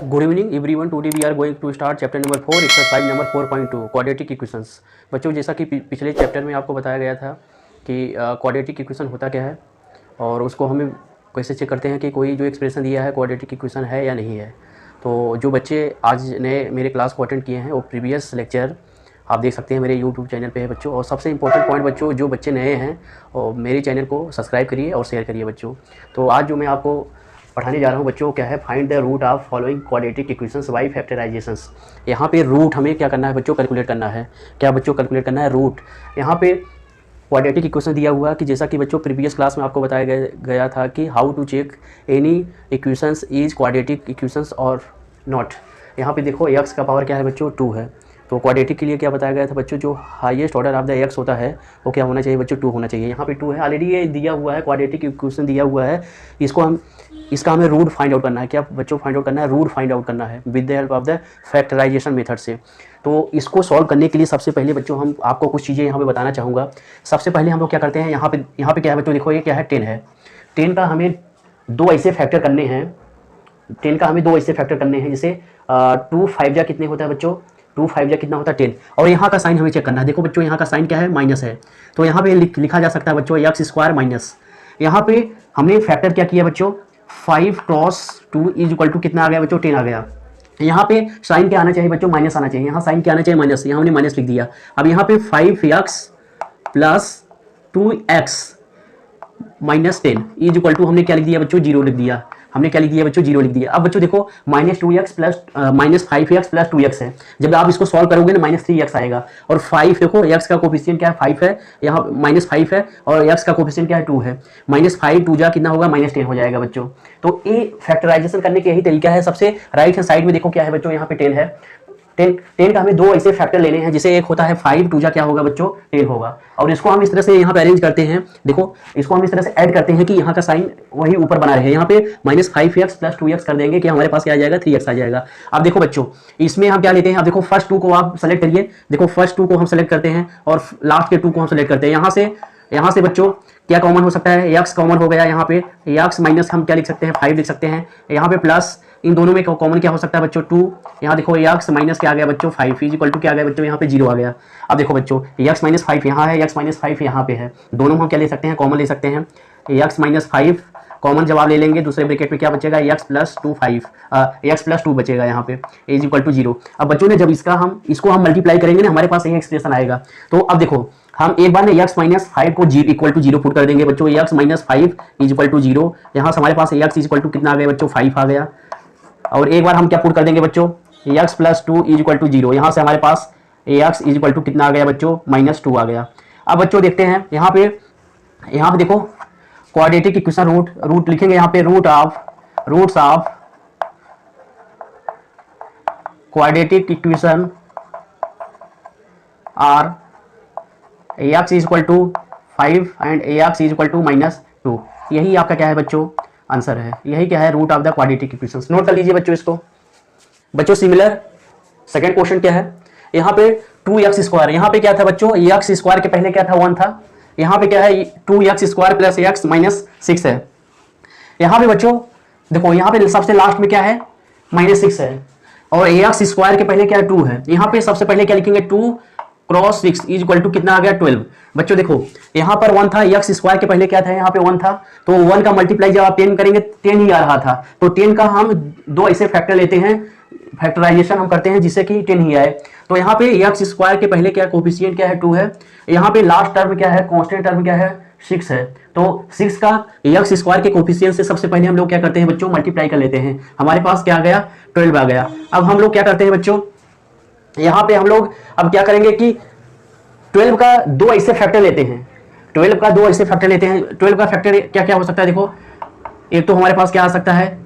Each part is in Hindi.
Good evening everyone. Today we are going to start chapter number 4 exercise number 4.2 quadratic equations. बच्चों, जैसा कि पिछले चैप्टर में आपको बताया गया था कि क्वाड्रेटिक इक्वेशन होता क्या है और उसको हमें कैसे चेक करते हैं कि कोई जो एक्सप्रेशन दिया है क्वाड्रेटिक इक्वेशन है या नहीं है। तो जो बच्चे आज नए मेरे क्लास को अटेंड किए हैं वो प्रीवियस लेक्चर आप देख सकते हैं मेरे यूट्यूब चैनल पे है बच्चों। और सबसे इंपॉर्टेंट पॉइंट बच्चों, जो बच्चे नए हैं और मेरे चैनल को सब्सक्राइब करिए और शेयर करिए बच्चों। तो आज जो मैं आपको पढ़ाने जा रहा हूँ बच्चों, क्या है, find the root of following quadratic equations by factorisations. यहाँ पे रूट हमें क्या करना है बच्चों, कैलकुलेट करना है। क्या बच्चों कैलकुलेट करना है? रूट। यहाँ पे क्वाड्रेटिक इक्वेशन दिया हुआ है कि जैसा कि बच्चों प्रीवियस क्लास में आपको बताया गया था कि how to check any equations is quadratic equations और नॉट। यहाँ पे देखो एक्स का पावर क्या है बच्चों, 2 है। तो क्वाड्रेटिक के लिए क्या बताया गया था बच्चों, जो highest order of the x होता है वो क्या होना चाहिए बच्चों, 2 होना चाहिए। यहाँ पे 2 है, ऑलरेडी ये दिया हुआ है, क्वाड्रेटिक इक्वेशन दिया हुआ है। इसका हमें रूट फाइंड आउट करना है। क्या बच्चों फाइंड आउट करना है? रूट फाइंड आउट करना है with the help of the factorisation method से। तो इसको सॉल्व करने के लिए सबसे पहले बच्चों हम आपको कुछ चीज़ें यहाँ पे बताना चाहूँगा। सबसे पहले हम लोग क्या करते हैं, यहाँ पे क्या है बच्चों, देखो ये क्या है, 10 है। 10 का हमें 2 ऐसे फैक्टर करने हैं। 10 का हमें 2 ऐसे फैक्टर करने हैं, जैसे 2 5 जा कितने होता है बच्चों, 2 5 जा कितना होता है, 10। और यहाँ का साइन हमें चेक करना है। देखो बच्चों यहाँ का साइन क्या है, माइनस है। तो यहाँ पे लिखा जा सकता है बच्चों एक्स स्क्वायर माइनस। यहाँ पे हमने फैक्टर क्या किया बच्चों, 5 क्रॉस 2 इज इक्वल टू कितना आ गया बच्चों, 10 आ गया। यहाँ पे साइन क्या आना चाहिए बच्चों, माइनस आना चाहिए। यहाँ साइन क्या आना चाहिए, माइनस। यहाँ हमने माइनस लिख दिया। अब यहाँ पे 5x plus 2x minus 10 is equal to हमने क्या लिख दिया बच्चों, 0 लिख दिया। हमने क्या लिख दिया बच्चों, 0 लिख दिया। अब बच्चों देखो -2x plus -5x plus 2x है। जब आप इसको सॉल्व करोगे ना -3x आएगा। और 5 देखो x का कोफिशिएंट क्या है, 5 है, यहाँ -5 है और x का कोफिशिएंट क्या है, 2 है। -5 2 जा कितना होगा, -10 हो जाएगा बच्चों। तो ये फैक्टराइजेशन करने का यही तरीका है। सबसे राइट हैंड साइड में देखो क्या है बच्चों, यहाँ पे 10 है। 10 का हमें 2 ऐसे फैक्टर लेने हैं, जिसे एक होता है 5 2 जा क्या होगा बच्चों, 10 होगा। और इसको हम इस तरह से यहाँ पे अरेंज करते हैं। देखो इसको हम इस तरह से ऐड करते हैं कि यहाँ का साइन वही ऊपर बना रहे। यहाँ पे -5x प्लस 2x कर देंगे कि हमारे पास क्या आ जाएगा, 3x आ जाएगा। अब देखो बच्चों इसमें हम क्या लेते हैं, अब देखो फर्स्ट 2 को आप सेलेक्ट करिए। देखो फर्स्ट 2 को हम सेलेक्ट करते हैं और लास्ट के 2 को हम सेलेक्ट करते हैं। यहाँ से बच्चों क्या कॉमन हो सकता है, x कॉमन हो गया। यहाँ पे x माइनस हम क्या लिख सकते हैं, 5 लिख सकते हैं। यहाँ पे प्लस इन दोनों में कॉमन क्या हो सकता है बच्चों, 2। यहाँ देखो x माइनस क्या आ गया बच्चों, 5 इज इक्वल टू क्या आ गया बच्चों, यहाँ पे 0 आ गया। अब देखो बच्चों x माइनस 5 यहाँ है, x माइनस 5 यहाँ पे है। दोनों हम क्या ले सकते हैं, कॉमन ले सकते हैं। x माइनस 5 कॉमन जब आप ले लेंगे, दूसरे ब्रैकेट में क्या बचेगा, x प्लस 2 बचेगा यहाँ पे इज इक्वल टू 0। अब बच्चों ने जब इसको हम मल्टीप्लाई करेंगे ना, हमारे पास यही एक्सप्रेशन आएगा। तो अब देखो हम एक बार ने x माइनस 5 को इक्वल टू 0 पुट कर देंगे बच्चों। x minus 5 is equal to 0। यहाँ से हमारे पास x इज इक्वल टू कितना आ गया बच्चों, 5 आ गया। और एक बार हम क्या पुट कर देंगे बच्चों, x plus 2 is equal to 0। यहाँ से हमारे पास x इज इक्वल टू कितना आ गया बच्चों, -2 आ गया। अब बच्चों देखते हैं यहाँ पे देखो क्वाड्रेटिक इक्वेशन रूट लिखेंगे। यहाँ पे roots of quadratic equation are x is equal to 5 and x is equal to -2। यही आपका क्या है बच्चों, आंसर है। यही क्या है, root of the quadratic equations. Note कर लीजिए बच्चों इसको। बच्चों सिमिलर सेकंड क्वेश्चन क्या है, यहाँ पे 2x स्क्वायर। यहाँ पे क्या था बच्चों, x स्क्वायर के पहले क्या था, 1 था। यहाँ पे क्या है, 2x square plus x minus 6 है। यहाँ पे बच्चों देखो यहाँ पे सबसे लास्ट में क्या है, -6 है। और x स्क्वायर के पहले क्या है, 2 है। यहाँ पे सबसे पहले क्या लिखेंगे, 2 क्रॉस 6 इज इक्वल टू कितना आ गया, 12। बच्चों देखो यहाँ पर 1 था, x स्क्वायर के पहले क्या था, यहाँ पे 1 था। तो 1 का मल्टीप्लाई जब आप 10 करेंगे 10 ही आ रहा था। तो 10 का हम 2 ऐसे फैक्टर लेते हैं, फैक्टराइजेशन हम करते हैं जिससे कि 10 ही आए। तो यहाँ पे x स्क्वायर के पहले क्या कोफिशिएंट क्या है, 2 है। यहाँ पे लास्ट टर्म क्या है, कांस्टेंट टर्म क्या है, 6 है। तो 6 का x स्क्वायर के कोफिशिएंट से सबसे पहले हम लोग क्या करते हैं बच्चों, मल्टीप्लाई कर लेते हैं। हमारे पास क्या आ गया, 12 आ गया। अब हम लोग क्या करते हैं बच्चों, यहाँ पे हम लोग अब क्या करेंगे कि 12 का 2 ऐसे फैक्टर लेते हैं। 12 का 2 ऐसे फैक्टर लेते हैं। 12 का फैक्टर क्या क्या हो सकता है, देखो एक तो हमारे पास क्या आ सकता है,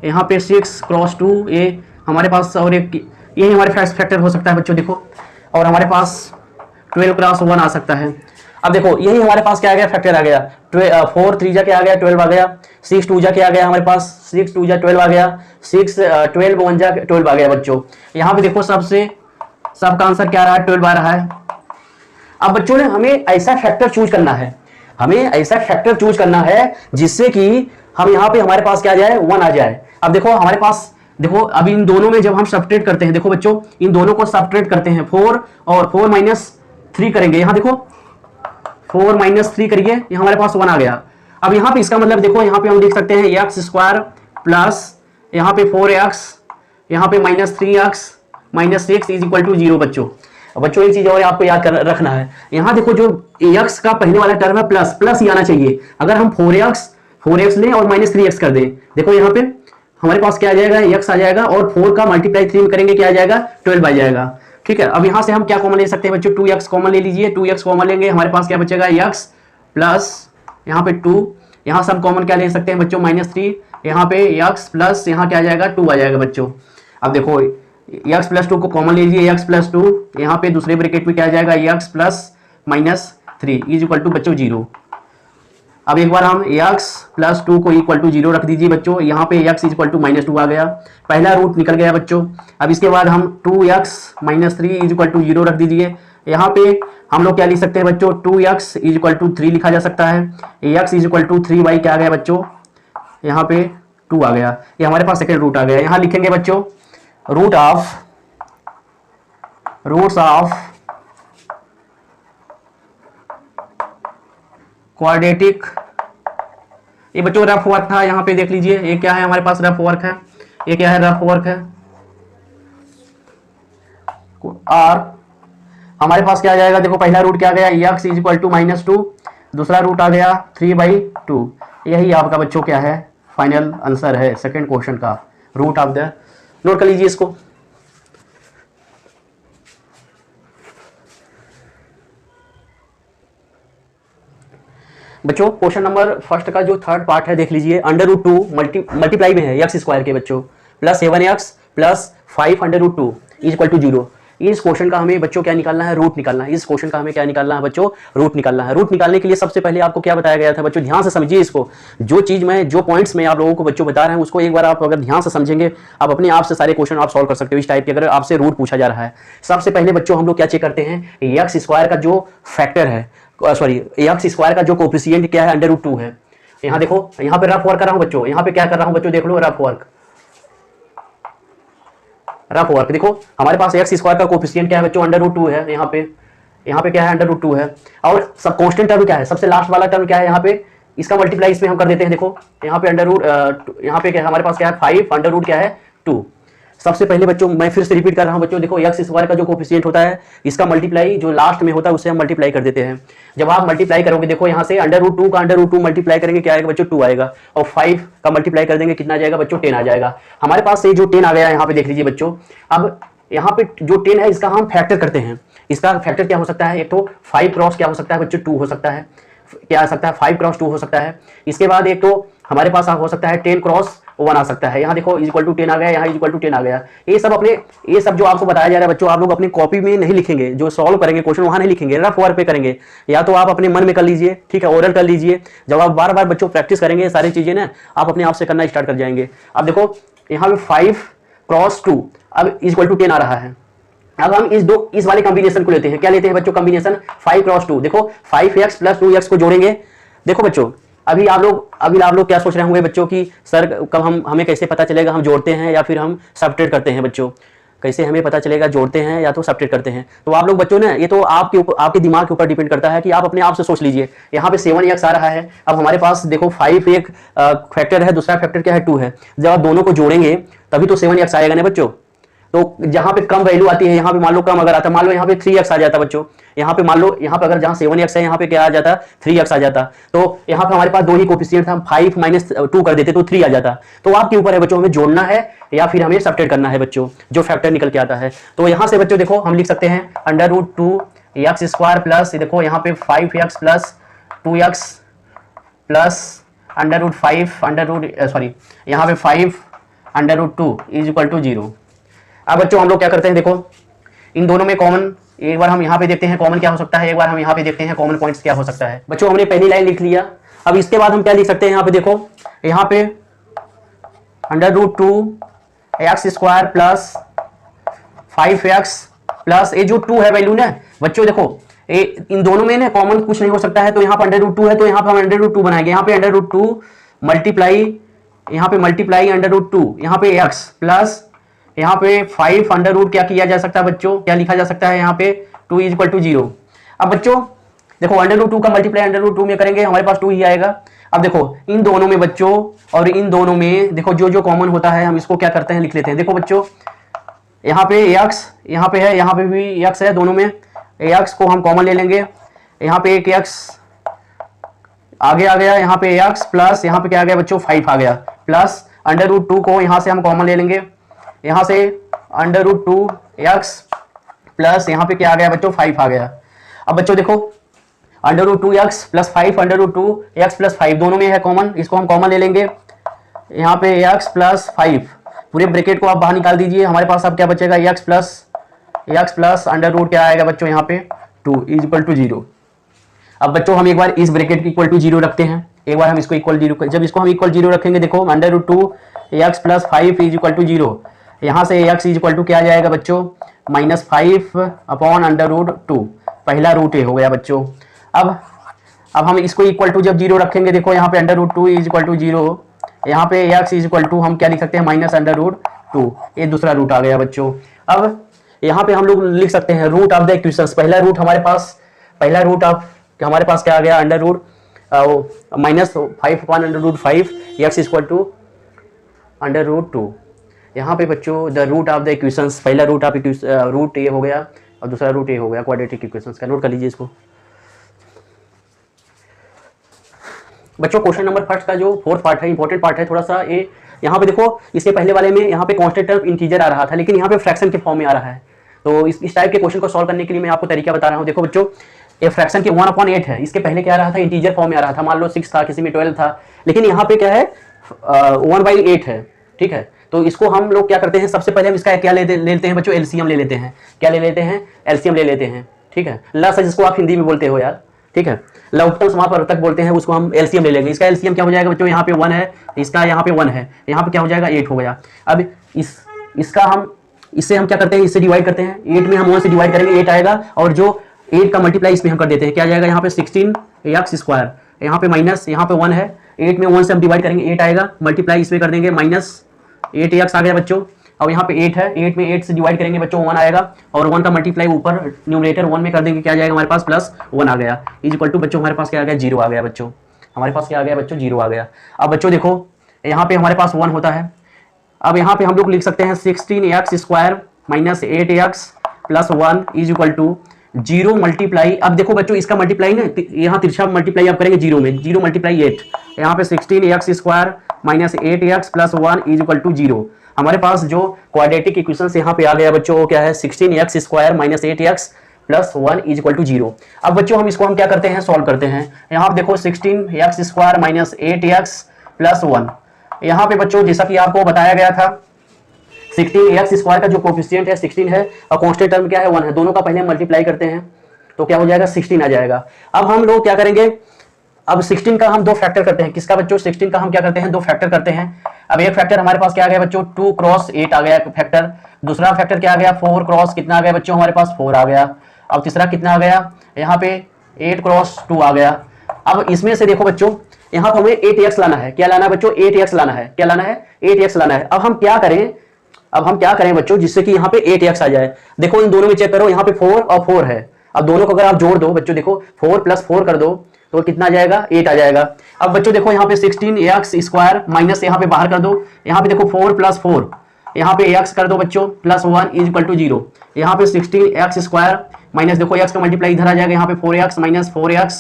यहाँ पे 6 क्रॉस 2 ये हमारे पास, और एक यही हमारे फैक्टर हो सकता है बच्चों देखो। और हमारे पास 12 क्रॉस 1 आ सकता है। अब देखो यही हमारे पास क्या आ गया, फैक्टर आ गया। 4 3 जा क्या आ गया, 12 आ गया। 6 2 जा क्या आ गया हमारे पास, 6 2 जा 12 आ गया। 6 12 1 जा 12 आ गया बच्चों। यहाँ पे देखो सबका आंसर क्या आ रहा है, 12 आ रहा है। अब बच्चों ने हमें ऐसा फैक्टर चूज करना है, हमें ऐसा फैक्टर चूज करना है जिससे कि हम यहाँ पे हमारे पास क्या आ जाए, 1 आ जाए। अब देखो हमारे पास देखो अब इन दोनों में जब हम सब्ट्रैक्ट करते हैं, देखो बच्चों इन दोनों को सब्ट्रैक्ट करते हैं, 4 और 4 माइनस 3 करेंगे, यहाँ देखो 4 माइनस 3 करिए, यहाँ हमारे पास 1 आ गया। अब यहाँ पे इसका मतलब देखो यहाँ पे हम लिख सकते हैं एक्स स्क्वायर प्लस यहाँ पे 4x, यहाँ पे minus 3x minus 6 is equal to 0 बच्चों। बच्चों एक चीज और आपको याद कर रखना है, यहाँ देखो जो x का पहले वाला टर्म है प्लस प्लस ही आना चाहिए। अगर हम 4x लें और माइनस 3x कर दें, देखो यहाँ पे हमारे पास क्या आ जाएगा, x आ जाएगा और 4 का मल्टीप्लाई 3 करेंगे क्या आ जाएगा, 12 आ जाएगा। ठीक है, अब यहाँ से हम क्या कॉमन ले सकते हैं बच्चों, 2x कॉमन ले लीजिए, 2x कॉमन लेंगे, हमारे पास क्या बचेगा x प्लस यहाँ पे 2, यहाँ सब कॉमन क्या ले सकते हैं बच्चों, माइनस 3, यहाँ पे x प्लस यहाँ क्या आ जाएगा 2 आ जाएगा बच्चों। अब देखो x प्लस 2 को कॉमन ले लीजिए, x प्लस 2, यहाँ पे दूसरे ब्रैकेट में क्या आ जाएगा x plus minus 3 is equal to बच्चों 0। अब एक बार हम x प्लस 2 को इक्वल टू 0 रख दीजिए बच्चों, यहाँ पे x इक्वल टू माइनस 2 आ गया, पहला रूट निकल गया बच्चों। अब इसके बाद हम 2x minus 3 is equal to 0 रख दीजिए, यहाँ पे हम लोग क्या लिख सकते हैं बच्चों, 2x इज इक्वल टू 3 लिखा जा सकता है, x is equal to 3 by क्या आ गया बच्चों, यहाँ पे 2 आ गया, ये हमारे पास सेकेंड रूट आ गया। यहाँ लिखेंगे बच्चों रूट्स ऑफ क्वाड्रेटिक, ये बच्चों रफ वर्क था, यहाँ पे देख लीजिए ये क्या है हमारे पास रफ वर्क है, ये क्या है रफ वर्क है। और हमारे पास क्या आ जाएगा, देखो पहला रूट क्या आ गया x is equal to minus 2, दूसरा रूट आ गया 3/2, यही आपका बच्चों क्या है फाइनल आंसर है सेकंड क्वेश्चन का, रूट ऑफ द, नोट कर लीजिए इसको। बच्चों क्वेश्चन नंबर फर्स्ट का जो थर्ड पार्ट है देख लीजिए, √2 मल्टीप्लाई में है x स्क्वायर के बच्चों plus 7x plus 5 √2 is equal to 0। इस क्वेश्चन का हमें बच्चों क्या निकालना है, रूट निकालना है। इस क्वेश्चन का हमें क्या निकालना है बच्चों, रूट निकालना है। रूट निकालने के लिए सबसे पहले आपको क्या बताया गया था बच्चों, ध्यान से समझिए इसको, जो चीज मैं जो पॉइंट्स में आप लोगों को बच्चों बता रहे हैं उसको एक बार आप अगर ध्यान से समझेंगे, आप अपने आप से सारे क्वेश्चन आप सॉल्व कर सकते हो इस टाइप के, अगर आपसे रूट पूछा जा रहा है। सबसे पहले बच्चों हम लोग क्या चेक करते हैं, एक्स स्क्वायर का जो फैक्टर है, सॉरी एक्स स्क्वायर का जो कोफिशिएंट क्या है, √2 है। यहाँ देखो यहाँ पे रफ वर्क कर रहा हूँ बच्चों, यहाँ पे क्या कर रहा हूँ बच्चों, देख लो रफ वर्क देखो, हमारे पास एक्स स्क्वायर का कोफिशिएंट क्या है बच्चों, √2 है। यहाँ पे क्या है, √2 है। और सब कांस्टेंट टर्म क्या है, सबसे लास्ट वाला टर्म क्या है, यहाँ पे इसका मल्टीप्लाई इसमें हम कर देते हैं। देखो यहाँ पे यहाँ पे क्या है हमारे पास क्या है 5 √ क्या है 2। सबसे पहले बच्चों मैं फिर से रिपीट कर रहा हूं बच्चों, देखो एक्स स्क्वायर का जो कोफिशिएंट होता है इसका मल्टीप्लाई जो लास्ट में होता है उससे हम मल्टीप्लाई कर देते हैं। जब आप मल्टीप्लाई करोगे देखो यहाँ से √2 का √2 मल्टीप्लाई करेंगे क्या आएगा बच्चों, 2 आएगा, और 5 का मल्टीप्लाई कर देंगे कितना आ जाएगा बच्चों, 10 आ जाएगा। हमारे पास से जो 10 आ गया यहाँ पे देख लीजिए बच्चों। अब यहाँ पे जो 10 है इसका हम फैक्टर करते हैं, इसका फैक्टर क्या हो सकता है, एक तो 5 क्रॉस क्या हो सकता है बच्चों, 2 हो सकता है, क्या आ सकता है 5 क्रॉस 2 हो सकता है। इसके बाद एक तो हमारे पास हो सकता है 10 क्रॉस 1 आ सकता है। यहाँ देखो इज इक्वल टू 10 आ गया, यहाँ इज इक्वल टू 10 आ गया। ये सब जो आपको बताया जा रहा है बच्चों, आप लोग अपनी कॉपी में नहीं लिखेंगे, जो सॉल्व करेंगे क्वेश्चन वहां नहीं लिखेंगे, रफ वर्क पे करेंगे, या तो आप अपने मन में कर लीजिए, ठीक है, ओरल कर लीजिए। जब आप बार बार बच्चों प्रैक्टिस करेंगे सारी चीजें ना, आप अपने आप से करना स्टार्ट कर जाएंगे। अब देखो यहाँ पे 5 क्रॉस 2 अब इज इक्वल टू 10 आ रहा है। अब हम इस वाले कॉम्बिनेशन को लेते हैं, क्या लेते हैं बच्चों, कॉम्बिनेशन 5 क्रॉस 2। देखो 5x प्लस 2x को जोड़ेंगे। देखो बच्चों अभी आप लोग क्या सोच रहे होंगे बच्चों कि सर कब हमें कैसे पता चलेगा हम जोड़ते हैं या फिर हम सब्ट्रैक्ट करते हैं बच्चों, कैसे हमें पता चलेगा जोड़ते हैं या तो सब्ट्रैक्ट करते हैं। तो आप लोग बच्चों ने ये तो आपके दिमाग के ऊपर डिपेंड करता है कि आप अपने आप से सोच लीजिए। यहाँ पे 7x आ रहा है, अब हमारे पास देखो 5 एक फैक्टर है, दूसरा फैक्टर क्या है 2 है। जब आप दोनों को जोड़ेंगे तभी तो 7x आएगा ना बच्चों। तो जहां पे कम वैल्यू आती है, यहाँ पे मान लो कम अगर आता, मान लो यहाँ पे 3x आ जाता बच्चों, यहाँ पे मान लो यहाँ पे अगर जहाँ 7x है यहाँ पे क्या आ जाता 3x आ जाता, तो यहाँ पे हमारे पास 2 ही कोफिशिएंट था, 5 माइनस 2 कर देते तो 3 आ जाता। तो आपके ऊपर है बच्चों हमें जोड़ना है या फिर हमें सब्ट्रैक्ट करना है बच्चों, जो फैक्टर निकल के आता है। तो यहाँ से बच्चों देखो हम लिख सकते हैं √2 एक्स स्क्वायर प्लस, देखो यहाँ पे 5x प्लस 2x प्लस √5 यहाँ पे 5 √2 इज इक्वल टू 0। अब बच्चों हम लोग क्या करते हैं, देखो इन दोनों में कॉमन, एक बार हम यहाँ पे देखते हैं कॉमन क्या हो सकता है, एक बार हम यहाँ पे देखते हैं कॉमन पॉइंट्स क्या हो सकता है। बच्चों हमने पहली लाइन लिख लिया। अब इसके बाद हम क्या लिख सकते हैं, यहाँ पे देखो यहाँ पे √2 x square plus 5x plus ये जो 2 है वैल्यू ना बच्चों, देखो इन दोनों में ना कॉमन कुछ नहीं हो सकता है, तो यहाँ पे √2 है तो यहाँ पे हम √2 बनाएंगे। यहाँ पे √2 मल्टीप्लाई यहाँ पे मल्टीप्लाई अंडर रूट 2, यहाँ पे x प्लस यहाँ पे 5 अंडर रूट क्या किया जा सकता है बच्चों, क्या लिखा जा सकता है यहाँ पे 2 इज इक्वल टू 0। अब बच्चों देखो अंडर रूट 2 का मल्टीप्लाई अंडर रूट 2 में करेंगे हमारे पास 2 ही आएगा। अब देखो इन दोनों में बच्चों और इन दोनों में देखो जो जो कॉमन होता है हम इसको क्या करते हैं लिख लेते हैं। देखो बच्चों यहाँ पे x यहाँ पे है, यहाँ पे भी x है, दोनों में x को हम कॉमन ले लेंगे। यहाँ पे एक x आगे आ गया, यहाँ पे x प्लस यहाँ पे क्या आ गया बच्चों 5 आ गया, प्लस अंडर रूट 2 को यहाँ से हम कॉमन ले लेंगे। यहाँ से अंडर रूट 2x प्लस यहाँ पे क्या आ गया बच्चों 5 आ गया। अब बच्चों देखो under root 2x plus 5 under root 2x plus 5 दोनों में है कॉमन, इसको हम कॉमन ले लेंगे। यहाँ पे x प्लस 5 पूरे ब्रैकेट को आप बाहर निकाल दीजिए, हमारे पास अब क्या बचेगा x प्लस अंडर रूट क्या आएगा बच्चों यहाँ पे 2 इज इक्वल टू 0। अब बच्चों हम एक बार इस ब्रैकेट को इक्वल टू 0 रखते हैं, एक बार हम इसको इक्वल 0, जब इसको हम इक्वल 0 रखेंगे देखो under root 2x plus 5 is equal to 0। यहाँ से x इज इक्वल टू क्या आ जाएगा बच्चों -5 अपॉन अंडर रूट 2, पहला रूट ए हो गया बच्चों। अब हम इसको इक्वल टू जब 0 रखेंगे देखो यहाँ पे under root 2 is equal to 0, यहाँ पे x इज इक्वल टू हम क्या लिख सकते हैं माइनस अंडर रूट 2, ये दूसरा रूट आ गया बच्चों। अब यहाँ पे हम लोग लिख सकते हैं रूट ऑफ द इक्वेशंस, पहला रूट हमारे पास क्या आ गया under root -5 upon under root 5 x is equal to under root 2। यहाँ पे बच्चों the root of the equations, पहला रूट ए हो गया और दूसरा रूट ए हो गया क्वाड्रेटिक इक्वेशंस का, नोट कर लीजिए इसको। बच्चों क्वेश्चन नंबर फर्स्ट का जो फोर्थ पार्ट है इंपॉर्टेंट पार्ट है थोड़ा सा, ये यहाँ पे देखो इसके पहले वाले में यहाँ पे कांस्टेंट टर्म इंटीजर आ रहा था, लेकिन यहाँ पे फ्रैक्शन के फॉर्म में आ रहा है। तो इस टाइप के क्वेश्चन को सॉल्व करने के लिए मैं आपको तरीका बता रहा हूँ। देखो बच्चों ये फ्रैक्शन के 1/8 है, इसके पहले क्या आ रहा था इंटीजर फॉर्म में आ रहा था, मान लो 6 था, किसी में 12 था, लेकिन यहाँ पे क्या है 1/8 है, ठीक है। तो इसको हम लोग क्या करते हैं, सबसे पहले हम इसका क्या लेते हैं बच्चों एलसीएम ले लेते हैं। क्या ले लेते हैं, एलसीएम ले लेते हैं, ठीक है। लस जिसको आप हिंदी में बोलते हो यार, ठीक है, लघुत्तम समापवर्तक बोलते हैं, उसको हम एलसीएम ले लेंगे। इसका एलसीएम क्या हो जाएगा बच्चों, यहाँ पे 1 है, इसका यहाँ पे 1 है, यहाँ पे क्या हो जाएगा 8 हो गया। अब इससे हम क्या करते हैं, इससे डिवाइड करते हैं, 8 में हम 1 से डिवाइड करेंगे 8 आएगा, और जो 8 का मल्टीप्लाई इसमें हम कर देते हैं, क्या जाएगा यहाँ पे 16x², यहाँ पे माइनस यहाँ पे 1 है, 8 में 1 से हम डिवाइड करेंगे 8 आएगा, मल्टीप्लाई इसमें कर देंगे -8x आ गया बच्चों। अब यहाँ पे 8 है, 8 में 8 से डिवाइड करेंगे बच्चों 1 आएगा, और 1 का मल्टीप्लाई ऊपर न्यूमरेटर 1 में कर देंगे, क्या जाएगा हमारे पास +1 आ गया, इज इक्वल टू बच्चों हमारे पास क्या आ गया 0 आ गया बच्चों, हमारे पास क्या आ गया बच्चों 0 आ गया। अब बच्चों देखो यहाँ पे हमारे पास 1 होता है, अब यहाँ पे हम लोग लिख सकते हैं 16x² -8x + 1 is equal to 0 multiply. अब देखो बच्चों इसका मल्टीप्लाई ना यहाँ तिरछा मल्टीप्लाई आप करेंगे 0 में, 0 मल्टीप्लाई 8, यहाँ पे 16x² -8x + 1 is equal to 0। हमारे पास जो क्वाड्रेटिक इक्वेशन यहाँ पे आ गया बच्चों वो क्या है 16x² -8x + 1 is equal to 0। अब बच्चों हम इसको हम क्या करते हैं, सॉल्व करते हैं। यहाँ पे देखो 16x² -8x + 1, यहाँ पे बच्चों जैसा कि आपको बताया गया था 16x² का जो कोफिशिएंट है 16 है, और कांस्टेंट टर्म क्या है 1 है, दोनों का पहले मल्टीप्लाई करते हैं तो क्या हो जाएगा 16 आ जाएगा। अब हम लोग क्या करेंगे, अब 16 का हम 2 फैक्टर करते हैं, किसका बच्चों 16 का हम क्या करते हैं 2 फैक्टर करते हैं। अब एक फैक्टर हमारे पास क्या आ गया बच्चों 2 × 8 आ गया फैक्टर, दूसरा फैक्टर क्या आ गया 4 × कितना आ गया बच्चों हमारे पास 4 आ गया, अब तीसरा कितना आ गया यहाँ पे 8 × 2 आ गया। अब इसमें से देखो बच्चों यहाँ पर हमें 8x लाना है, क्या लाना है बच्चों 8x लाना है, क्या लाना है 8x लाना है। अब हम क्या करें बच्चों जिससे कि यहाँ पे 8x आ जाए। देखो इन दोनों में चेक करो, यहाँ पे 4 और 4 है, अब दोनों को अगर आप जोड़ दो बच्चों देखो 4 + 4 कर दो तो कितना आ जाएगा 8 आ जाएगा। अब बच्चों देखो यहाँ पे 16x² माइनस यहाँ पे बाहर कर दो, यहाँ पे देखो 4 + 4, यहाँ पे x कर दो बच्चों +1 इज इक्वल टू 0, यहाँ पे 16x² माइनस देखो x का मल्टीप्लाई इधर आ जाएगा, यहाँ पे 4x - 4x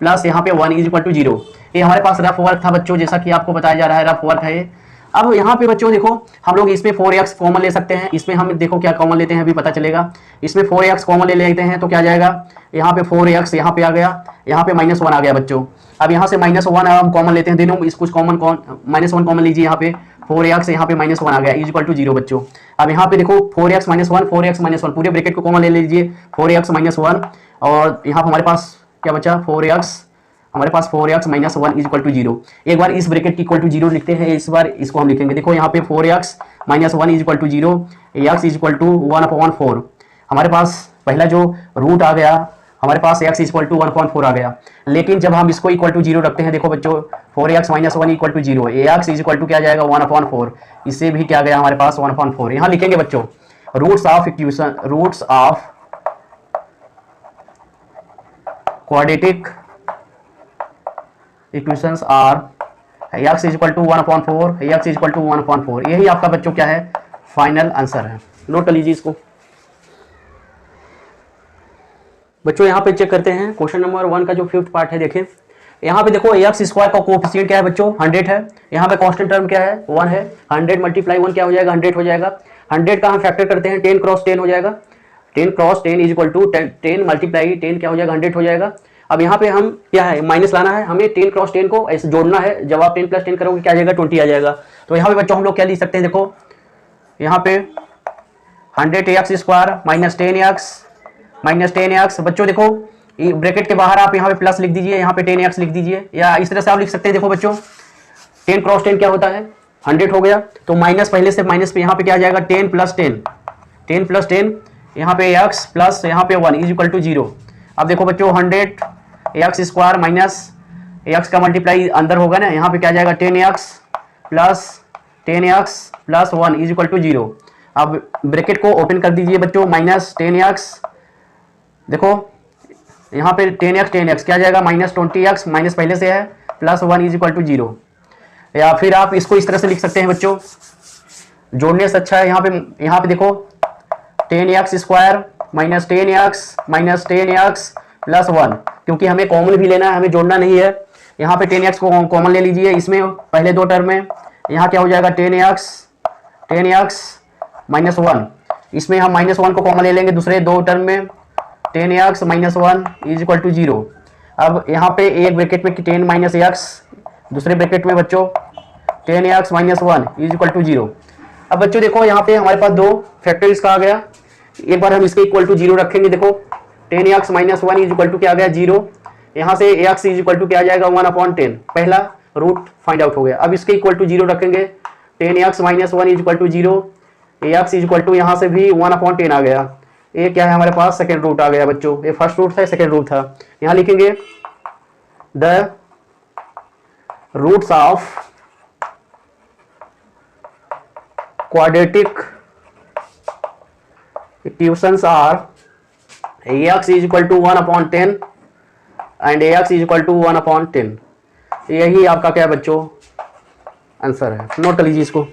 प्लस यहाँ पे 1 इज इक्वल टू 0। ये हमारे पास रफ वर्क था बच्चों, जैसा कि आपको बताया जा रहा है रफ वर्क है ये। अब यहाँ पे बच्चों देखो हम लोग इसमें 4x कॉमन ले सकते हैं, इसमें हम देखो क्या कॉमन लेते हैं अभी पता चलेगा। इसमें 4x कॉमन ले लेते हैं तो क्या जाएगा, यहाँ पे 4x यहाँ पे आ गया, यहाँ पे -1 आ गया बच्चों। अब यहाँ से -1 हम कॉमन लेते हैं, दोनों इस कुछ कॉमन -1 कॉमन लीजिए, यहाँ पे 4x यहाँ पे -1 आ गया इज इक्वल टू 0 बच्चों। अब यहाँ पे देखो 4x - 1 4x - 1 पूरे ब्रैकेट को कॉमन ले लीजिए 4x - 1, और यहाँ पे हमारे पास क्या बचा 4x, हमारे पास 4x - 1 इज इक्वल टू 0। एक बार इस ब्रैकेट की इक्वल टू 0 लिखते हैं, इस बार इसको हम लिखेंगे। देखो यहाँ पे 4x - 1 is equal to 0, x is equal to 1/4। हमारे पास पहला जो रूट आ गया हमारे पास x इक्वल टू 1/4 आ गया। लेकिन जब हम इसको इक्वल टू 0 रखते हैं, देखो बच्चों 4x minus 1 equal to 0, ax equal to क्या जाएगा 1/4, इससे भी क्या गया हमारे पास 1/4। यहाँ लिखेंगे बच्चों roots of equation, roots of quadratic equations are x equal to 1/4, x equal to 1/4। यही आपका बच्चों क्या है फाइनल आंसर है। नोट कर लीजिए इसको बच्चों। यहाँ पे चेक करते हैं क्वेश्चन नंबर 1 का जो 5th पार्ट है। देखिए यहाँ पे देखो एक्स स्क्वायर का कोएफिशिएंट क्या है बच्चों 100 है। यहाँ पे कांस्टेंट टर्म क्या है 1 है। 100 मल्टीप्लाई 1 क्या हो जाएगा 100 हो जाएगा। 100 का हम फैक्टर करते हैं 10 क्रॉस 10 हो जाएगा। 10 cross 10 is equal to 10 multiply 10 क्या हो जाएगा 100 हो जाएगा। अब यहाँ पे हम क्या है माइनस लाना है, हमें 10 क्रॉस 10 को ऐसे जोड़ना है। जब आप 10 प्लस 10 करोगे क्या आ जाएगा 20 आ जाएगा। तो यहाँ पे बच्चों हम लोग क्या लिख सकते हैं, देखो यहाँ पे 100x स्क्वायर माइनस 10x बच्चों देखो ब्रैकेट के बाहर आप यहाँ पे प्लस लिख दीजिए, यहाँ पे 10x लिख दीजिए, या इस तरह से आप लिख सकते हैं। देखो बच्चों 10 क्रॉस 10 क्या होता है 100 हो गया, तो माइनस पहले से माइनस पे यहाँ पे क्या आ जाएगा 10 प्लस 10 यहाँ पे x प्लस यहाँ पे 1 इज इक्वल टू 0। अब देखो बच्चों 100x स्क्वायर माइनस x का मल्टीप्लाई अंदर होगा ना, यहाँ पे क्या आ जाएगा 10x plus 1 is equal to 0। अब ब्रैकेट को ओपन कर दीजिए बच्चों माइनस 10x, देखो यहाँ पे 10x क्या आ जाएगा माइनस 20x, माइनस पहले से है, प्लस 1 इज इक्वल टू 0। या फिर आप इसको इस तरह से लिख सकते हैं बच्चों, जोड़ने से अच्छा है। यहाँ पे देखो 10x square minus 10x plus 1, क्योंकि हमें कॉमन भी लेना है, हमें जोड़ना नहीं है। यहाँ पे 10x को कॉमन ले लीजिए, इसमें पहले दो टर्म में यहाँ क्या हो जाएगा 10x माइनस 1, इसमें हम माइनस 1 को कॉमन ले लेंगे दूसरे दो टर्म में 10x minus 1 is equal to 0। अब यहाँ पे एक ब्रैकेट में 10 माइनस x, दूसरे ब्रैकेट में बच्चों 10x minus 1 is equal to 0। अब बच्चों देखो यहाँ पे हमारे पास दो फैक्टर इसका आ गया, एक बार हम इसके इक्वल टू 0 रखेंगे। देखो 10x minus 1 is equal to क्या आ गया 0, यहाँ से x इज इक्वल टू क्या आ जाएगा 1/10, पहला रूट फाइंड आउट हो गया। अब इसके इक्वल टू 0 रखेंगे 10x minus 1 is equal to 0, x is equal to यहाँ से भी 1/10 आ गया। ये क्या है हमारे पास सेकेंड रूट आ गया बच्चों, ये फर्स्ट रूट था सेकेंड रूट था। यहाँ लिखेंगे the roots of quadratic equations are ax is equal to 1/10 and ax is equal to 1/10। यही आपका क्या बच्चों आंसर है। नोट कर लीजिए इसको।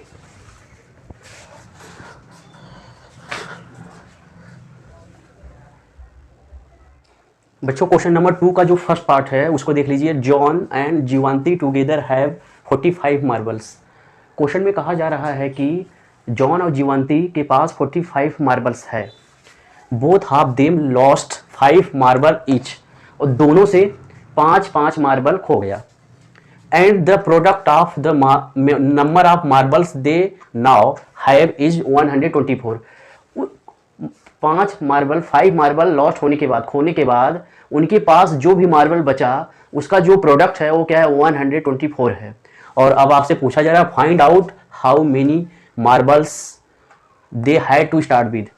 बच्चों क्वेश्चन नंबर 2 का जो फर्स्ट पार्ट है उसको देख लीजिए। John and Jeevanti together have 45 marbles. Question में कहा जा रहा है कि जॉन और जीवांती के पास 45 मार्बल्स है। Both half them lost 5 marble each, और दोनों से 5 मार्बल खो गया। And the product of the number of marbles they now have is 124। 5 marble lost होने के बाद, खोने के बाद उनके पास जो भी मार्बल बचा उसका जो प्रोडक्ट है वो क्या है 124 है। और अब आपसे पूछा जा रहा है find out how many marbles they had to start with.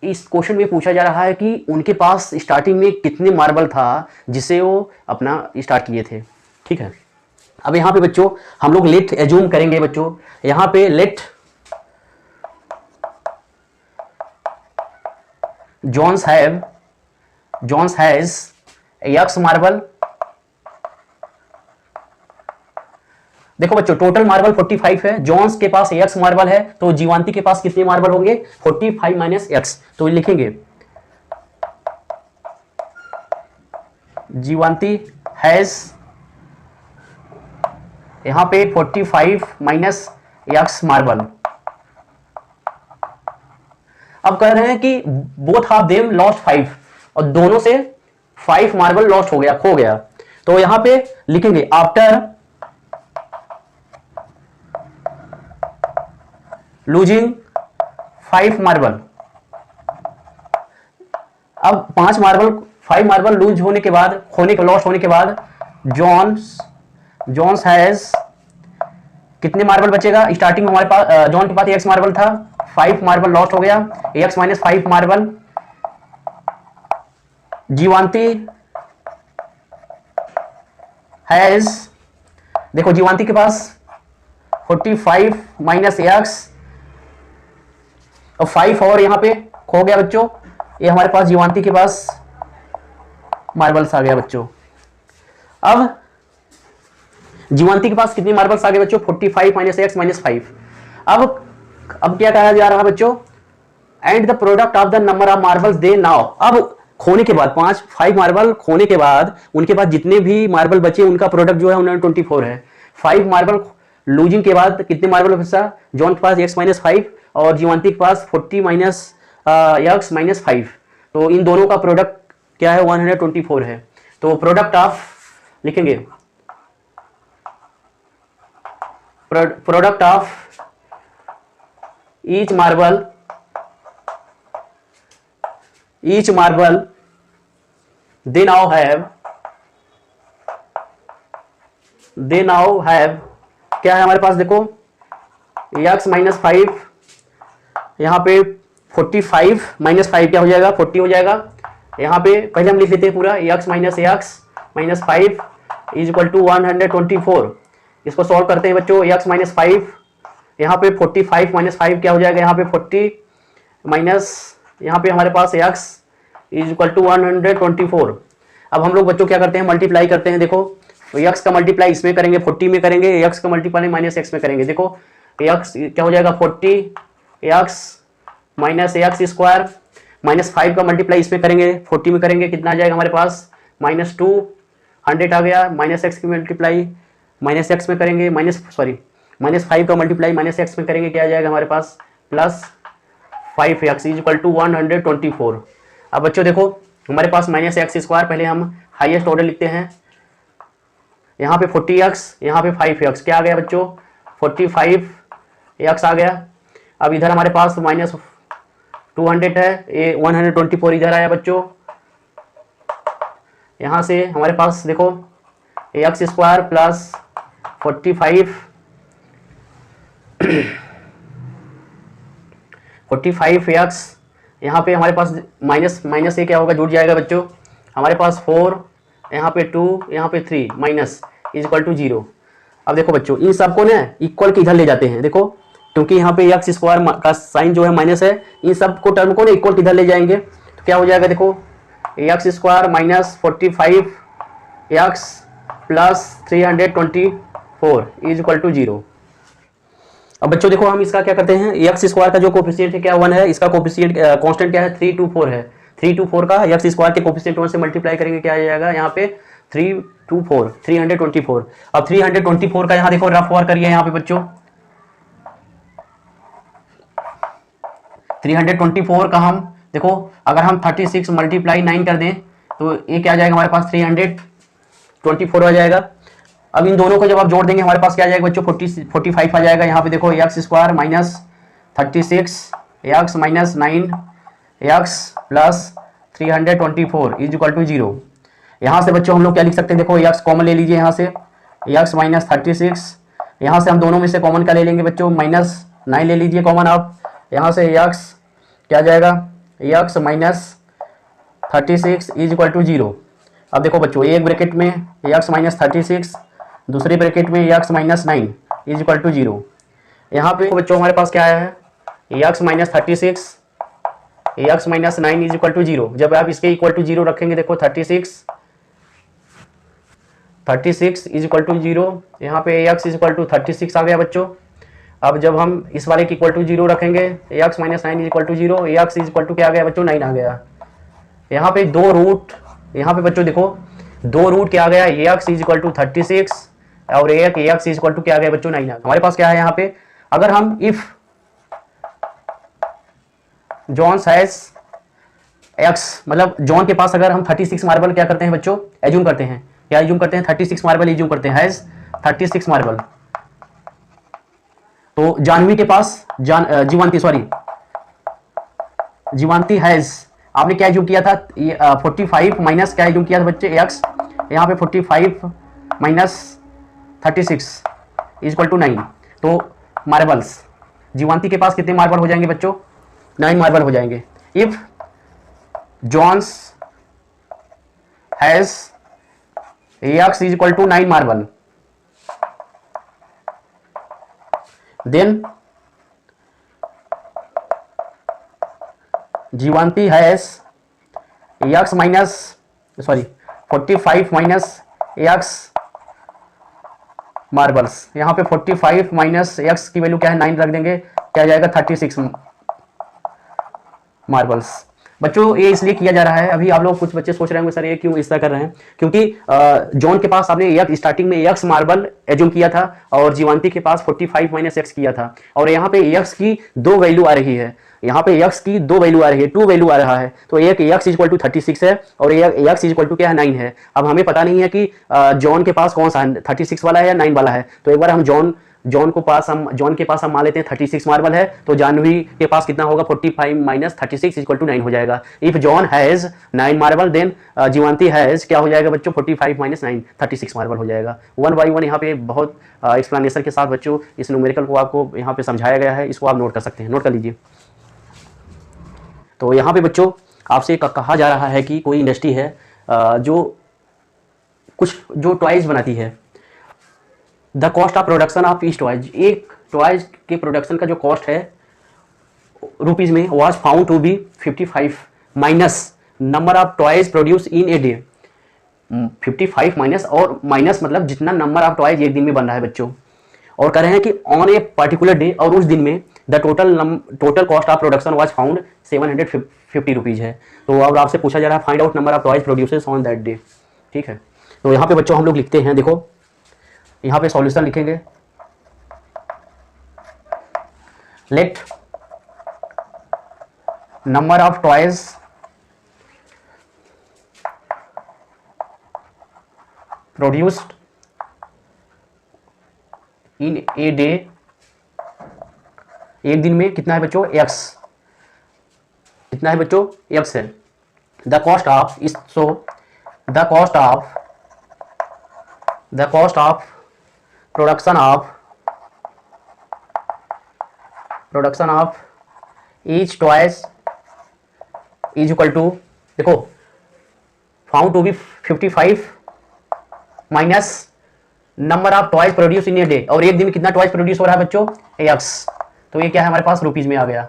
इस क्वेश्चन में पूछा जा रहा है कि उनके पास स्टार्टिंग में कितने मार्बल था जिसे वो अपना स्टार्ट किए थे। ठीक है, अब यहाँ पे बच्चों हम लोग लेट एज्यूम करेंगे बच्चों। यहाँ पे let John's has x marble. देखो बच्चों टोटल मार्बल 45 है, जॉन्स के पास x मार्बल है, तो जीवांती के पास कितने मार्बल होंगे 45 माइनस x। तो लिखेंगे जीवांती हैज यहां पे 45 माइनस x मार्बल। अब कह रहे हैं कि बोथ हाफ देम लॉस्ट 5, और दोनों से 5 मार्बल लॉस्ट हो गया, खो गया। तो यहां पे लिखेंगे आफ्टर लूजिंग 5 मार्बल। अब 5 मार्बल लूज होने के बाद, लॉस्ट होने के बाद जॉन्स हैज कितने मार्बल बचेगा। स्टार्टिंग में हमारे पास जॉन के पास x मार्बल था, 5 मार्बल लॉस्ट हो गया, x माइनस 5 मार्बल जीवांती हैज, देखो जीवांती के पास 45 माइनस एक्स और 5 और यहां पे खो गया बच्चों। ये हमारे पास जीवांती के पास मार्बल्स आ गया बच्चों। अब जीवांती के पास कितनी मार्बल्स आ गए बच्चों? 45 माइनस एक्स माइनस 5। अब क्या कहा जा रहा है बच्चों? And the product of the number of marbles they now. अब खोने के बाद 5 मार्बल खोने के बाद उनके पास जितने भी मार्बल बचे उनका प्रोडक्ट जो है 124 है। 5 मार्बल लूजिंग के बाद कितने मार्बल बचा? जॉन के पास x माइनस 5 और जीवांती के पास 40 माइनस एक्स माइनस 5। तो इन दोनों का प्रोडक्ट क्या है? 124 है। तो प्रोडक्ट ऑफ लिखेंगे, product of each marble they now have क्या है हमारे पास? देखो x माइनस 5, यहाँ पे 45 माइनस 5 क्या हो जाएगा? 40 हो जाएगा। यहाँ पे पहले हम लिख लेते हैं पूरा, x minus 5 is equal to 124। इसको सॉल्व करते हैं बच्चों। x माइनस 5 यहाँ पे 45 माइनस 5 क्या हो जाएगा? यहाँ पे 40 माइनस यहाँ पे हमारे पास x इज इक्वल टू 124। अब हम लोग बच्चों क्या करते हैं? मल्टीप्लाई करते हैं। देखो x का मल्टीप्लाई इसमें करेंगे, 40 में करेंगे, x का मल्टीप्लाई माइनस x में करेंगे। देखो x क्या हो जाएगा? 40x minus x square minus 5 का मल्टीप्लाई इसमें करेंगे, 40 में करेंगे, कितना आ जाएगा हमारे पास? -2 100 आ गया। माइनस एक्स की मल्टीप्लाई माइनस एक्स में करेंगे, माइनस 5 का मल्टीप्लाई माइनस एक्स में करेंगे, क्या आ जाएगा हमारे पास? Plus 5x is equal to 124। अब बच्चों देखो हमारे पास माइनस एक्स स्क्वायर, पहले हम हाईएस्ट ऑर्डर लिखते हैं। यहाँ पे 40x, यहाँ पे 5x, क्या आ गया बच्चों? 45x आ गया। अब इधर हमारे पास माइनस 200 है, ये 124 इधर आया बच्चों। यहाँ से हमारे पास देखो एक्स स्क्वायर प्लस 45x, यहाँ पे हमारे पास माइनस ये क्या होगा? जुड़ जाएगा बच्चों। हमारे पास 4, यहाँ पे 2, यहाँ पे 3 माइनस इज इक्वल टू 0। अब देखो बच्चों इन सबको ना इक्वल के इधर ले जाते हैं। देखो क्योंकि यहाँ पे एक्स स्क्वायर का साइन जो है माइनस है, इन सबको टर्म को ना इक्वल इधर ले जाएंगे तो क्या हो जाएगा? देखो x square minus 45x plus 324 is equal to 0। अब बच्चों देखो हम इसका क्या करते हैं? एक्स स्क्वायर का जो कोफिशिएंट है क्या? 1 है। इसका कोफिशिएंट कांस्टेंट क्या है? 324 है। 324 का एक्स स्क्वायर के कोफिशिएंट 1 से मल्टीप्लाई करेंगे, क्या आ जाएगा? यहाँ पे 324। अब 324 का यहाँ देखो रफ वर्क करिए यहाँ पे बच्चों। 324 का हम देखो अगर हम 36 मल्टीप्लाई 9 कर दें तो ये क्या आ जाएगा हमारे पास? 324 आ जाएगा। अब इन दोनों को जब आप जोड़ देंगे हमारे पास क्या आ जाएगा बच्चों? 45 आ जाएगा। यहाँ पे देखो x square minus 36 x minus 9 x plus 324 is equal to 0। यहाँ से बच्चों हम लोग क्या लिख सकते हैं? देखो एक्स कॉमन ले लीजिए यहाँ से, एक्स माइनस 36, यहाँ से हम दोनों में से कॉमन क्या ले लेंगे बच्चों? -9 ले लीजिए कॉमन आप। यहाँ से एक्स क्या आ जाएगा? X minus 36 is equal to 0। अब देखो बच्चों एक ब्रैकेट में एक्स माइनस 36, दूसरे ब्रैकेट में x minus 9 is equal to 0। यहाँ पे बच्चों हमारे पास क्या आया है? X minus 36 x minus 9 is equal to 0। जब आप इसके इक्वल टू 0 रखेंगे, देखो 36 इज इक्वल टू 0, यहाँ पे एक्स इज इक्वल टू 36 आ गया बच्चों। अब जब हम इस वाले की इक्वल टू 0 रखेंगे, x minus 9 is equal to 0, x is equal to क्या आ गया बच्चों? 9 आ गया। यहाँ पे 2 रूट, यहाँ पे बच्चों देखो 2 रूट क्या आ गया? एक्स इज इक्वल टू 36 और एक एक्स इज इक्वल टू क्या आ गया बच्चों? 9 आ गया। हमारे पास क्या है यहाँ पे? अगर हम इफ जॉन हैज एक्स, मतलब जॉन के पास अगर हम 36 मार्बल क्या करते हैं बच्चों? एज्यूम करते हैं। क्या एज्यूम करते हैं? 36 मार्बल एज्यूम करते हैं, हैज 36 मार्बल। तो जानवी के पास जीवांती हैज, आपने क्या एज्यूम किया था? 45 माइनस क्या एज्यूम किया था बच्चे? एक्स। यहाँ पे 45 माइनस 36 इज इक्वल टू 9। तो मार्बल्स जीवांती के पास कितने मार्बल हो जाएंगे बच्चों? 9 मार्बल हो जाएंगे। If John's has AX is equal to 9 marble. Then Jivanti has AX minus 45 minus AX marbles. यहाँ पे 45 माइनस एक्स की वैल्यू क्या है 9 रख देंगे, क्या जाएगा 36 मार्बल्स। बच्चों ये इसलिए किया जा रहा है, अभी आप लोग कुछ बच्चे सोच रहे होंगे सर ये क्यों इस तरह कर रहे हैं, क्योंकि जॉन के पास आपने एक स्टार्टिंग में एक्स मार्बल एज्यूम किया था और जीवांती के पास 45 माइनस एक्स किया था, और यहाँ पे एक्स की दो वैल्यू आ रही है, यहाँ पे एक्स की दो वैल्यू आ रही है, 2 वैल्यू आ रहा है, तो एक एक्स इक्वल टू 36 है और एक एक्स इक्वल टू क्या है 9 है। अब हमें पता नहीं है कि जॉन के पास कौन सा है, 36 वाला है या 9 वाला है, तो एक बार हम जॉन के पास हम मान लेते हैं 36 मार्बल है, तो जानवी के पास कितना होगा 45 माइनस 36 इक्वल टू 9 हो जाएगा। If John has 9 marble then Jeevanti has क्या हो जाएगा बच्चों 45 माइनस 9 36 मार्बल हो जाएगा। 1 बाई 1 यहाँ पे बहुत एक्सप्लेनेशन के साथ बच्चों इस न्यूमेरिकल को आपको यहाँ पे समझाया गया है, इसको आप नोट कर सकते हैं, नोट कर लीजिए। तो यहाँ पे बच्चों आपसे कहा जा रहा है कि कोई इंडस्ट्री है जो टॉयज बनाती है, the cost of production of each toys, एक टॉयज के प्रोडक्शन का जो कॉस्ट है रुपीज में was found to be 55 minus number of toys produce in a day. 55 minus, और माइनस मतलब जितना नंबर ऑफ टॉयज एक दिन में बन रहा है बच्चों, और कह रहे हैं कि ऑन ए पर्टिकुलर डे, और उस दिन में the total cost of production was found 750 rupees है। तो अब आपसे पूछा जा रहा है find out number of toys produces on that day. ठीक है, तो यहाँ पे बच्चों हम लोग लिखते हैं, देखो यहाँ पे सॉल्यूशन लिखेंगे, let number of toys produced in a day, एक दिन में कितना है बच्चों x, कितना है बच्चों x है। द कॉस्ट ऑफ इस, so the cost of production of each toys is equal to, देखो found to be 55 minus number of toys produce in a day, और एक दिन में कितना टॉयज प्रोड्यूस हो रहा है बच्चों x, तो ये क्या है हमारे पास रुपीज में आ गया।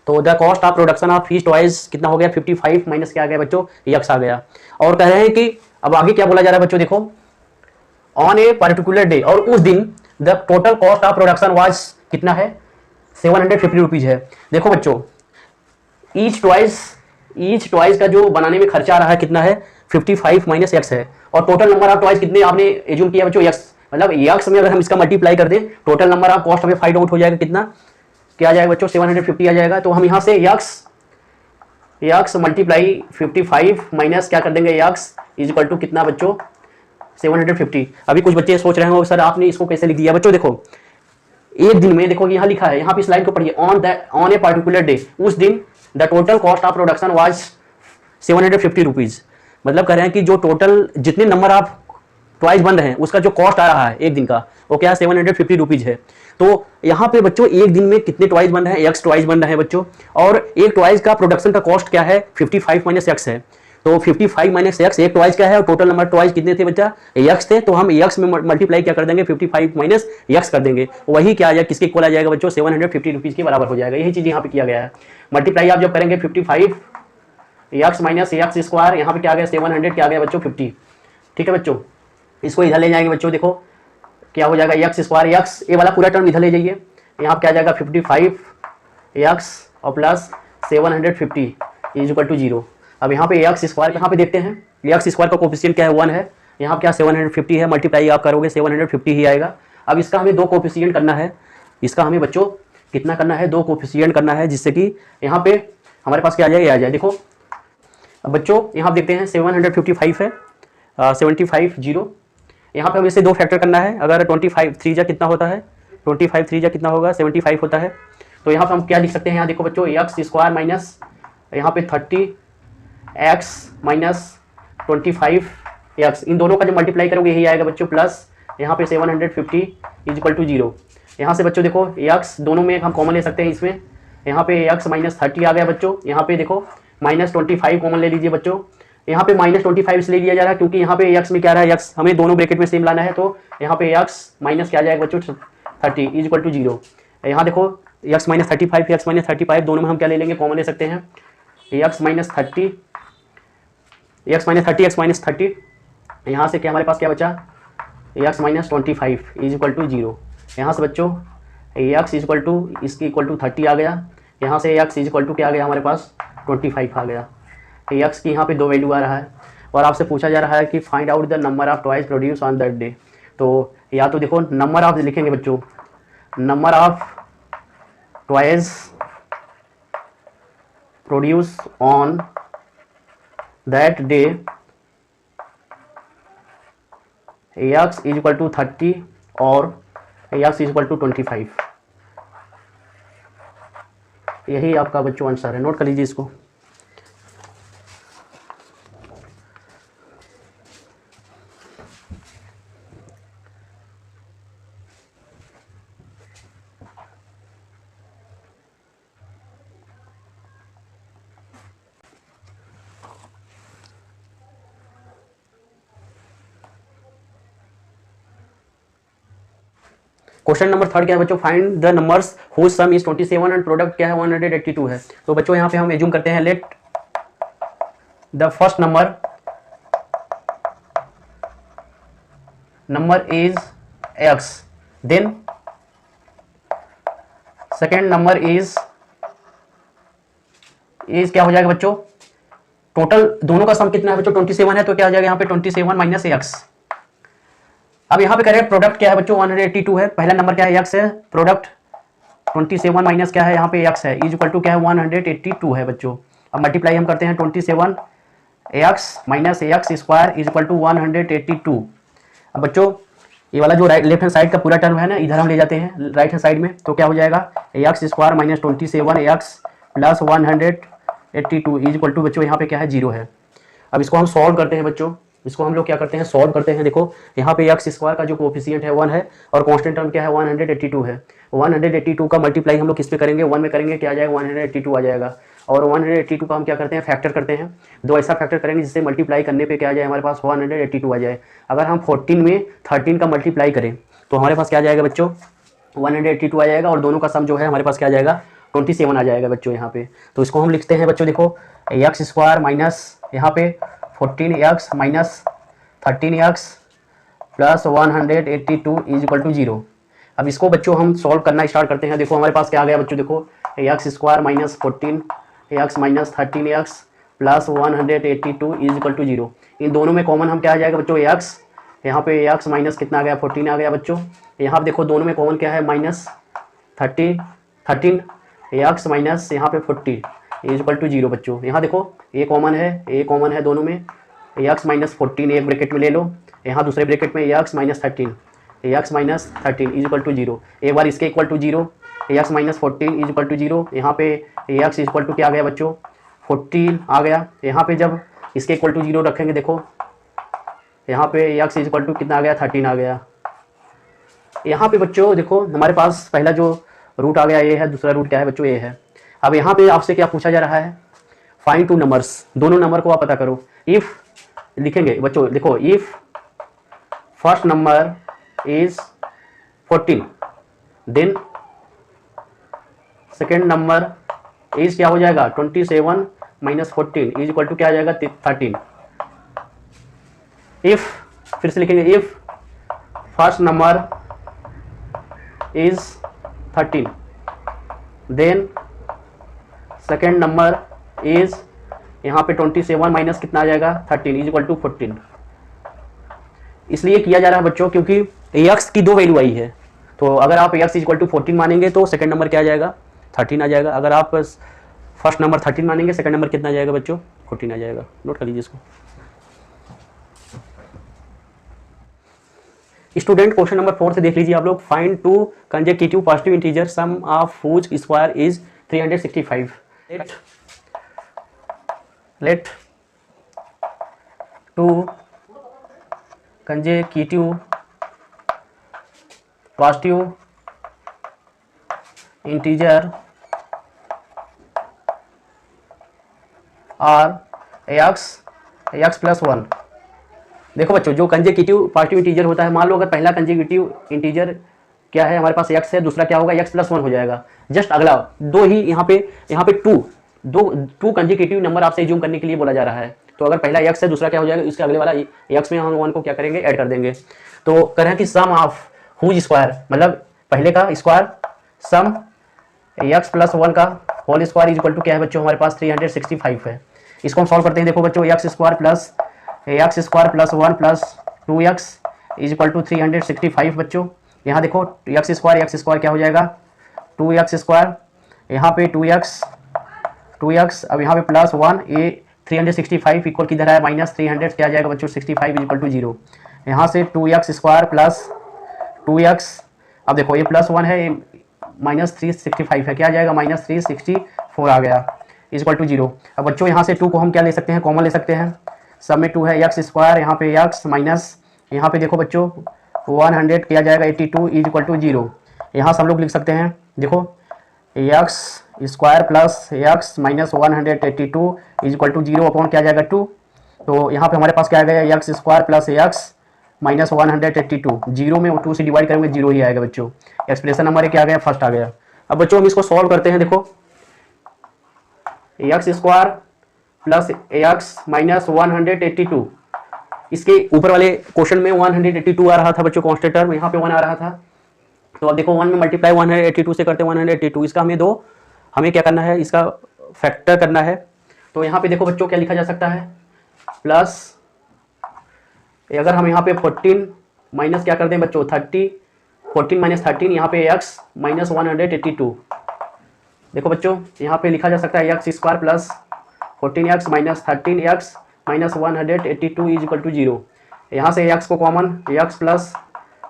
तो the cost of production of each toys कितना हो गया 55 माइनस क्या आ गया बच्चों x आ गया। और कह रहे हैं कि अब आगे क्या बोला जा रहा है बच्चों, देखो ऑन ए पर्टिकुलर डे, और उस दिन the total cost of production was कितना है 750 रुपीज है। देखो बच्चों ईच टॉयज का जो बनाने में खर्चा आ रहा है कितना है 55 माइनस एक्स है, और टोटल नंबर ऑफ टॉयज कितने आपने एज्यूम किया बच्चों एक्स, मतलब एक्स में अगर हम इसका मल्टीप्लाई कर दें टोटल नंबर ऑफ कॉस्ट हमें फाइंड आउट हो जाएगा, कितना क्या आ जाएगा बच्चों 750 आ जाएगा। तो हम यहाँ से एक्स मल्टीप्लाई 55 माइनस क्या कर देंगे एक्स इज इक्वल टू कितना बच्चों 750। अभी कुछ बच्चे सोच रहे होंगे सर आपने इसको कैसे लिख दिया, बच्चों देखो एक दिन में, देखो यहाँ लिखा है, यहाँ पे स्लाइड को पढ़िए, ऑन ए पर्टिकुलर डे, उस दिन the total cost of production was 750 rupees, मतलब कह रहे हैं कि जो टोटल जितने नंबर ऑफ टॉयज बन रहे हैं उसका जो कॉस्ट आ रहा है एक दिन का वो क्या 750 रुपीज है। तो यहाँ पे बच्चों एक दिन में कितने टॉयज बन रहे हैं एक्स टॉयज बन रहे हैं बच्चों, और एक टॉयज का प्रोडक्शन का कॉस्ट क्या है 55 माइनस एक्स है। तो 55 माइनस एक्स एक टॉयज क्या है, और टोटल नंबर टॉयज कितने थे बच्चा एक्स थे, तो हम एक्स में मल्टीप्लाई क्या कर देंगे 55 माइनस एक्स कर देंगे, वही क्या आ जाएगा किसके इक्वल आ जाएगा बच्चों 750 रुपीज के बराबर हो जाएगा। यही चीज यहाँ पे किया गया है, मल्टीप्लाई आप जब करेंगे 55 एक्स माइनस एक्स स्क्वायर, यहाँ पे क्या आ गया 700 क्या आ गया बच्चों 50। ठीक है बच्चों, इसको इधर ले जाएंगे बच्चों, देखो क्या हो जाएगा एक्स स्क्वायर, एक्स ये वाला पूरा टर्म इधर ले जाइए, यहाँ पे क्या आ जाएगा 55 एक्स और प्लस 750 इज इक्वल टू 0। अब यहाँ पे एक्स स्क्वायर यहाँ पे देखते हैं, एक्स स्क्वायर का कोफिशिएंट क्या है 1 है, यहाँ पे क्या 750 है, मल्टीप्लाई आप करोगे 750 ही आएगा। अब इसका हमें 2 कोफिशिएंट करना है, इसका हमें बच्चों कितना करना है 2 कोफिशिएंट करना है, जिससे कि यहाँ पे हमारे पास क्या आ जाए, आ जाए। देखो अब बच्चों यहाँ देखते हैं 755 है 75 0, यहाँ पे हमें इसे 2 फैक्टर करना है, अगर 25 3 जा कितना होता है 25 3 जा कितना होगा 75 होता है। तो यहाँ पे हम क्या लिख सकते हैं, यहाँ देखो बच्चों एक्स स्क्वायर माइनस यहाँ पे 30 एक्स माइनस 25 एक्स, इन दोनों का जब मल्टीप्लाई करोगे यही आएगा बच्चों, प्लस यहाँ पे 750 इज इक्वल टू 0। यहाँ से बच्चों देखो एक्स दोनों में हम कॉमन ले सकते हैं, इसमें यहाँ पे एक्स माइनस 30 आ गया बच्चों, यहाँ पे देखो माइनस 25 कॉमन ले लीजिए बच्चों, यहाँ पे -25 इसलिए लिया जा रहा है क्योंकि यहाँ पे x में क्या रहा है, x हमें दोनों ब्रैकेट में सेम लाना है, तो यहाँ पे x माइनस क्या आ जाएगा बच्चों 30 इज इक्वल टू 0। यहाँ देखो x माइनस 35 x माइनस 35 दोनों में हम क्या ले लेंगे, कॉमन ले सकते हैं, x माइनस 30 x माइनस 30 यहाँ से क्या हमारे पास क्या बचा, x minus 25 is equal to 0। यहाँ से बच्चों x इज इक्वल टू इसकी इक्वल टू 30 आ गया, यहाँ से x इज इक्वल टू क्या आ गया हमारे पास 25 आ गया। x की यहाँ पे 2 वैल्यू आ रहा है और आपसे पूछा जा रहा है कि find out the number of toys produce on that day. तो या तो देखो नंबर ऑफ लिखेंगे बच्चों, number of toys produce on that day x is equal to 30 और x इज इक्वल टू 25। यही आपका बच्चों आंसर है, नोट कर लीजिए इसको। क्वेश्चन नंबर 3 क्या है बच्चों, find the numbers whose sum is 27 and product क्या है 182 है। तो बच्चों यहाँ पे हम एज्यूम करते हैं, let the first number is x, then second number is क्या हो जाएगा बच्चों, टोटल दोनों का सम कितना है बच्चों 27 है, तो क्या हो जाएगा यहाँ पे 27 माइनस x। अब यहाँ पे करें प्रोडक्ट क्या है बच्चों 182 है, पहला नंबर क्या है x है, प्रोडक्ट 27 माइनस क्या है यहाँ पे x है इज इक्वल टू क्या है 182 है बच्चों। अब मल्टीप्लाई हम करते हैं 27 x minus x square is equal to 182। अब बच्चों ये वाला जो लेफ्ट हैंड साइड का पूरा टर्म है ना, इधर हम ले जाते हैं राइट हैंड साइड में, तो क्या हो जाएगा x square minus 27x plus 182 is equal to बच्चों यहाँ पे क्या है 0 है। अब इसको हम सॉल्व करते हैं बच्चों, इसको हम लोग क्या करते हैं सॉल्व करते हैं। देखो यहाँ पे x स्क्वायर का जो कोफिशिएंट है 1 है और कांस्टेंट टर्म क्या है 182 है। 182 का मल्टीप्लाई हम लोग किस पे करेंगे 1 में करेंगे, क्या आ जाएगा 182 आ जाएगा। और 182 का हम क्या करते हैं फैक्टर करते हैं, दो ऐसा फैक्टर करेंगे जिससे मल्टीप्लाई करने पे क्या आ जाए हमारे पास 182 आ जाए। अगर हम 14 में 13 का मल्टीप्लाई करें तो हमारे पास क्या आ जाएगा बच्चों 182 आ जाएगा और दोनों का सम जो है हमारे पास क्या आ जाएगा 27 आ जाएगा बच्चों यहाँ पे। तो इसको हम लिखते हैं बच्चों, देखो एक्स स्क्वायर माइनस यहाँ पे 14x minus 13x plus 182 is equal to 0। अब इसको बच्चों हम सॉल्व करना स्टार्ट करते हैं। देखो हमारे पास क्या आ गया बच्चों, देखो x square minus 14x minus 13x plus 182 is equal to 0। इन दोनों में कॉमन हम क्या आ जाएगा बच्चों एक्स, यहाँ पे एक्स माइनस कितना आ गया 14 आ गया बच्चों। यहाँ पे देखो दोनों में कॉमन क्या है माइनस 13 एक्स माइनस यहाँ पे 40 इज इक्वल टू 0 बच्चों। यहाँ देखो ये कॉमन है दोनों में, एक्स माइनस 14 एक ब्रैकेट में ले लो, यहाँ दूसरे ब्रैकेट में x minus 13 is equal to 0। एक बार इसके equal to 0 x minus 14 is equal to 0। यहाँ पे एक्स इज इक्वल टू क्या आ गया बच्चों 14 आ गया। यहाँ पे जब इसके इक्वल टू 0 रखेंगे, देखो यहाँ पे एक्स इज इक्वल टू कितना आ गया 13 आ गया। यहाँ पे बच्चों देखो हमारे पास पहला जो रूट आ गया ए है, दूसरा रूट क्या है बच्चों ए है। अब यहाँ पे आपसे क्या पूछा जा रहा है, फाइंड टू नंबर्स, दोनों नंबर को आप पता करो। इफ लिखेंगे बच्चों, देखो if first number is 14 then second number is क्या हो जाएगा 27 माइनस 14 इज इक्वल टू क्या आ जाएगा 13। इफ फिर से लिखेंगे if first number is 13 then second number is यहाँ पे 27 माइनस कितना आ जाएगा 13 इज इक्वल टू 14। इसलिए किया जा रहा है बच्चों क्योंकि एक्स की दो वैल्यू आई है, तो अगर आप एक्स इज इक्वल टू 14 मानेंगे तो सेकंड नंबर क्या आ जाएगा 13 आ जाएगा। अगर आप फर्स्ट नंबर 13 मानेंगे सेकंड नंबर कितना आ जाएगा बच्चों 14 आ जाएगा। नोट कर लीजिए इसको। स्टूडेंट क्वेश्चन नंबर 4 से देख लीजिए आप लोग, find two consecutive positive integer sum of which square is 365। Let two consecutive positive integer are x x plus one. देखो बच्चों, जो कंजेक्यूटिव पॉजिटिव इंटीजर होता है, मान लो अगर पहला कंजेक्यूटिव इंटीजर क्या है हमारे पास एक्स है, दूसरा क्या होगा एक्स प्लस वन हो जाएगा। जस्ट अगला दो ही यहाँ पे टू कंजेक्यूटिव नंबर आपसे जूम करने के लिए बोला जा रहा है। तो अगर पहला एक्स है, दूसरा क्या हो जाएगा, इसके अगले वाला एक्स में हम वन को क्या करेंगे, ऐड कर देंगे। तो कह रहे हैं कि सम ऑफ हुज स्क्वायर, मतलब पहले का square sum x plus one का whole square is equal to क्या है बच्चों, हमारे पास 365 है। इसको हम सॉल्व करते हैं। देखो बच्चों, x square plus one plus 2x is equal to 365 बच्चों। यहाँ देखो एक्स स्क्वायर क्या हो जाएगा, 2x स्क्वायर, यहाँ पे 2x, अब यहाँ पे प्लस वन, ये 365 इक्वल किधर है, माइनस 300 क्या आ जाएगा बच्चों, 65 इज इक्वल टू 0। यहाँ से 2x स्क्वायर प्लस 2x, अब देखो ये प्लस वन है, ये माइनस 365 है, क्या आ जाएगा, माइनस 364 आ गया इज इक्वल टू 0। अब बच्चों यहाँ से 2 को हम क्या ले सकते हैं, कॉमन ले सकते हैं। सब में 2 है, एक्स स्क्वायर, यहाँ पे एक्स माइनस, यहाँ पे देखो बच्चों 100 क्या जाएगा, 82 इज इक्वल टू 0। यहाँ से हम लोग लिख सकते हैं, देखो x square plus x minus 182 is equal to 0 upon क्या जाएगा 2। तो यहाँ पे हमारे पास क्या आ गया, x square plus x minus 182, 0 में 2 से डिवाइड करेंगे 0 ही आएगा बच्चों। एक्सप्रेशन नंबर क्या आ गया, फर्स्ट आ गया। अब बच्चों हम इसको सॉल्व करते हैं। देखो x square plus x minus 182, इसके ऊपर वाले क्वेश्चन में 182 आ रहा था बच्चों कांस्टेंट टर्म, यहाँ पे 1 आ रहा था। तो अब देखो 1 में मल्टीप्लाई 182 से करते हैं 182, इसका हमें क्या करना है, इसका फैक्टर करना है। तो यहाँ पे देखो बच्चों क्या लिखा जा सकता है, प्लस अगर हम यहाँ पे 14 माइनस क्या कर दें बच्चों 30, 14 माइनस 13, यहाँ पे एक्स माइनस 182। देखो बच्चों यहाँ पे लिखा जा सकता है x square plus 14x minus 13x minus 182 is equal to 0। यहाँ से एक्स को कॉमन, एक्स प्लस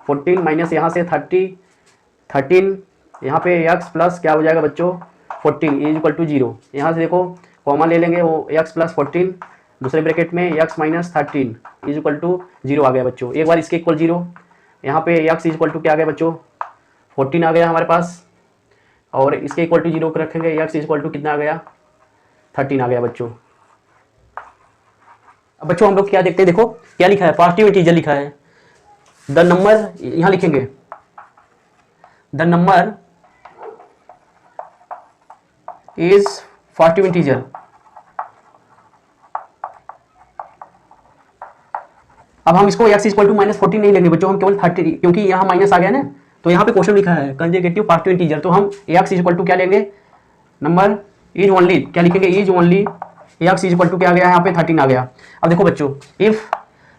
14 माइनस यहाँ से 13, यहाँ पे एक्स प्लस क्या हो जाएगा बच्चों 14 इज इक्वल टू 0। यहाँ से देखो कॉमन ले लेंगे, वो एक्स प्लस 14, दूसरे ब्रैकेट में x minus 13 is equal to 0 आ गया बच्चों। एक बार इसके इक्वल 0, यहाँ पे एक्स इज इक्वल टू क्या आ गया बच्चों 14 आ गया हमारे पास, और इसके इक्वल टू 0 को रखेंगे, एक्स इज इक्वल टू कितना आ गया 13 आ गया बच्चों। अब बच्चों हम लोग क्या देखते हैं, देखो क्या लिखा है, पॉजिटिव इंटीजर लिखा है। द नंबर, यहाँ लिखेंगे the number is positive integer. अब हम इसको एक्स इक्वल टू माइनस 14 नहीं लेंगे बच्चों, हम केवल 30, क्योंकि यहाँ माइनस आ गया ना, तो यहाँ पे क्वेश्चन लिखा है कंजुगेटिव पॉजिटिव इंटीजर, तो हम एक्स इक्वल टू क्या लेंगे, नंबर इज ओनली क्या लिखेंगे, is only x is equal to क्या आ गया, यहाँ पे 13 आ गया। अब देखो बच्चों if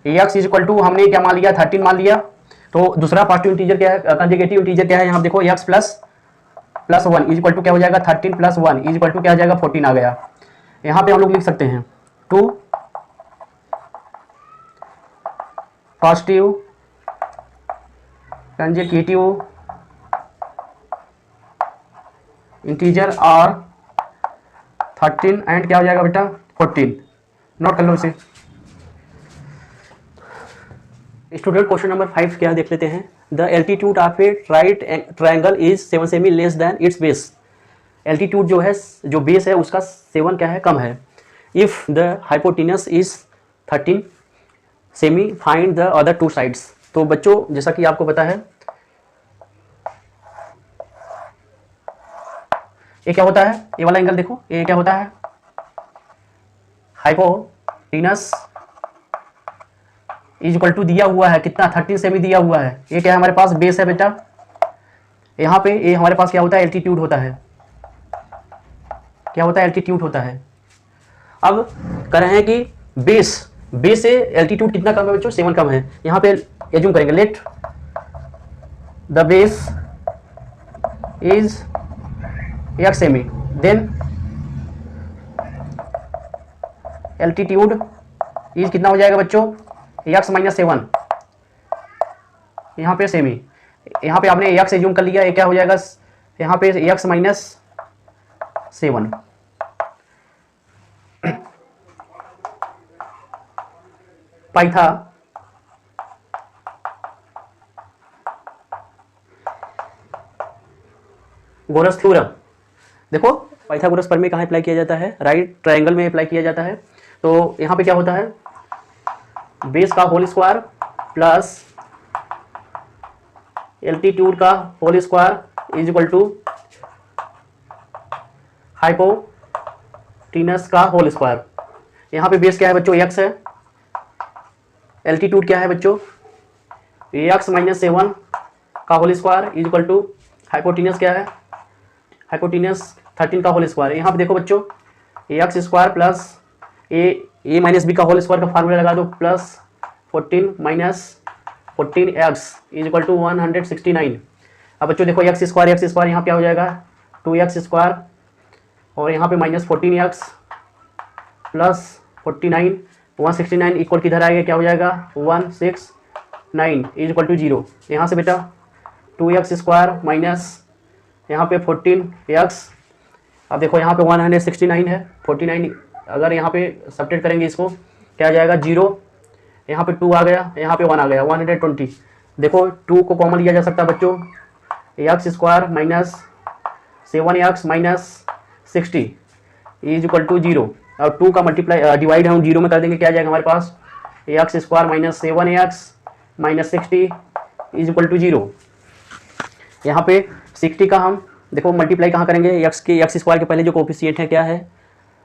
x is equal to हमने क्या मान लिया 13 मान लिया, तो दूसरा पॉजिटिव इंटीजर क्या है, कंजुगेटिव इंटीजर क्या है, यहाँ देखो x plus 1 is equal to क्या हो जाएगा 13 प्लस 1 इज इक्वल टू क्या हो जाएगा 14 आ गया। यहाँ पे हम लोग लिख सकते हैं 2 पॉजिटिव कंजुगेटिव इंटीजर और 13 एंड क्या हो जाएगा बेटा 14। नोट कर लो इसे। स्टूडेंट क्वेश्चन नंबर 5 क्या देख लेते हैं। The altitude of A right triangle is 7 semi less than it's base. Altitude जो है, जो बेस है उसका 7 क्या है, कम है। If the hypotenuse is 13 semi find the other 2 sides. तो बच्चों जैसा कि आपको पता है ये क्या होता है, ये वाला एंगल देखो, ये क्या होता है, हाइपोटेनस इज इक्वल टू दिया हुआ है कितना 13 सेमी दिया हुआ है। ये क्या है हमारे पास बेस है बेटा, यहाँ पे ये हमारे पास क्या होता है एल्टीट्यूड होता है, क्या होता है एल्टीट्यूड होता है। अब कह रहे हैं कि बेस से एल्टीट्यूड कितना कम है बच्चों 7 कम है। यहाँ पे एज्यूम करेंगे let the base is x सेमी देन एल्टीट्यूड इज कितना हो जाएगा बच्चों x माइनस 7, यहाँ पे सेमी, यहाँ पे आपने x एज्यूम कर लिया, ये क्या हो जाएगा यहाँ पे x माइनस 7। पाइथा गोरस थ्योरम, देखो पाइथागोरस प्रमेय कहाँ अप्लाई किया जाता है, राइट ट्रायंगल में अप्लाई किया जाता है। तो यहाँ पे क्या होता है बेस का होल स्क्वायर प्लस एल्टीट्यूड का whole square is equal to hypotenuse का होल स्क्वायर। यहाँ पे बेस क्या है बच्चों, एक्स है, एल्टीट्यूड क्या है बच्चों, एक्स माइनस 7 का whole square is equal to hypotenuse क्या है, हाइपोटीनस 13 का होल स्क्वायर। यहाँ पे देखो बच्चों x square plus A minus B का होल स्क्वायर का फार्मूला लगा दो, plus 14 minus 14x is equal to 169। अब बच्चों देखो एक्स स्क्वायर यहाँ क्या हो जाएगा 2x स्क्वायर और यहाँ पे माइनस 14x प्लस 49 169 इक्वल किधर आएगा, क्या हो जाएगा 169 इज इक्वल टू 0। यहाँ से बेटा 2x स्क्वायर माइनस यहाँ पे 14x, अब देखो यहाँ पे 169 है, 49 अगर यहाँ पे सब्ट्रैक्ट करेंगे इसको क्या आ जाएगा 0, यहाँ पे 2 आ गया, यहाँ पे 1 आ गया 120। देखो 2 को कॉमन लिया जा सकता है बच्चों, x square minus 7x minus 60 is equal to 0 और 2 का मल्टीप्लाई डिवाइड हम 0 में कर देंगे, क्या आ जाएगा हमारे पास x square minus 7x minus 60 is equal to 0। यहाँ पे 60 का हम देखो मल्टीप्लाई कहाँ करेंगे, एक्स स्क्वायर के पहले जो कोफिशिएंट है क्या है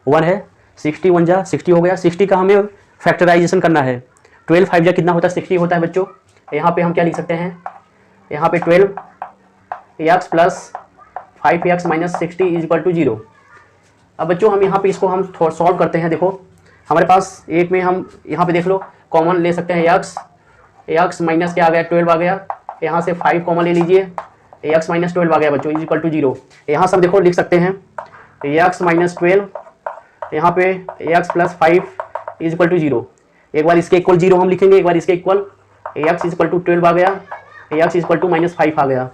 1 है, 60 1 जा 60 हो गया, 60 का हमें फैक्टराइजेशन करना है, 12 5 जा कितना होता है 60 होता है बच्चों। यहाँ पे हम क्या लिख सकते हैं, यहाँ पे 12x plus 5x minus 60 is equal to 0। अब बच्चों हम यहाँ पे इसको हम थोड़ा सॉल्व करते हैं। देखो हमारे पास एक में हम यहाँ पे देख लो कॉमन ले सकते हैं, एक्स माइनस क्या आ गया 12 आ गया, यहाँ से 5 कॉमन ले लीजिए, एक्स माइनस 12 आ गया बच्चों इज इक्वल टू 0। यहाँ से हम देखो लिख सकते हैं एक्स माइनस 12, यहाँ पे x plus 5 is equal to 0। एक बार इसके इक्वल 0 हम लिखेंगे, एक बार इसके equal x is equal to 12 आ गया, x is equal to minus 5 आ गया,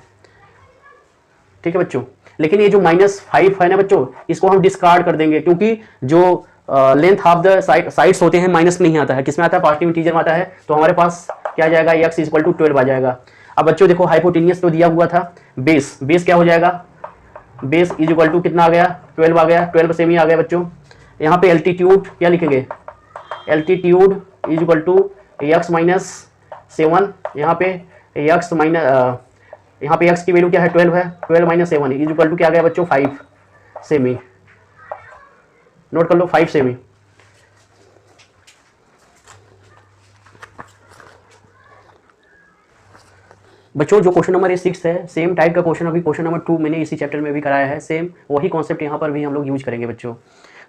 ठीक है बच्चों। लेकिन ये जो माइनस 5 है ना बच्चों, इसको हम डिस्कार्ड कर देंगे क्योंकि जो लेंथ ऑफ द साइड्स होते हैं माइनस नहीं आता है, किसमें आता है पॉजिटिव इंटीजर में आता है, तो हमारे पास क्या आ जाएगा एक्स इज इक्वल टू 12 आ जाएगा। अब बच्चों देखो हाइपोटेनियस तो दिया हुआ था, बेस क्या हो जाएगा, बेस इज इक्वल टू कितना आ गया 12 आ गया, 12 सेमी आ गया बच्चों। यहाँ पे एल्टीट्यूड क्या लिखेंगे, altitude is equal to x minus 7, यहाँ पे एक्स माइनस यहाँ पे एक्स की वैल्यू क्या है 12 है, 12 माइनस 7 इज इक्वल टू क्या आ गया बच्चों 5 सेमी, नोट कर लो 5 सेमी। बच्चों जो क्वेश्चन नंबर 6 है सेम टाइप का क्वेश्चन अभी क्वेश्चन नंबर 2 मैंने इसी चैप्टर में भी कराया है, सेम वही कॉन्सेप्ट यहाँ पर भी हम लोग यूज करेंगे बच्चों।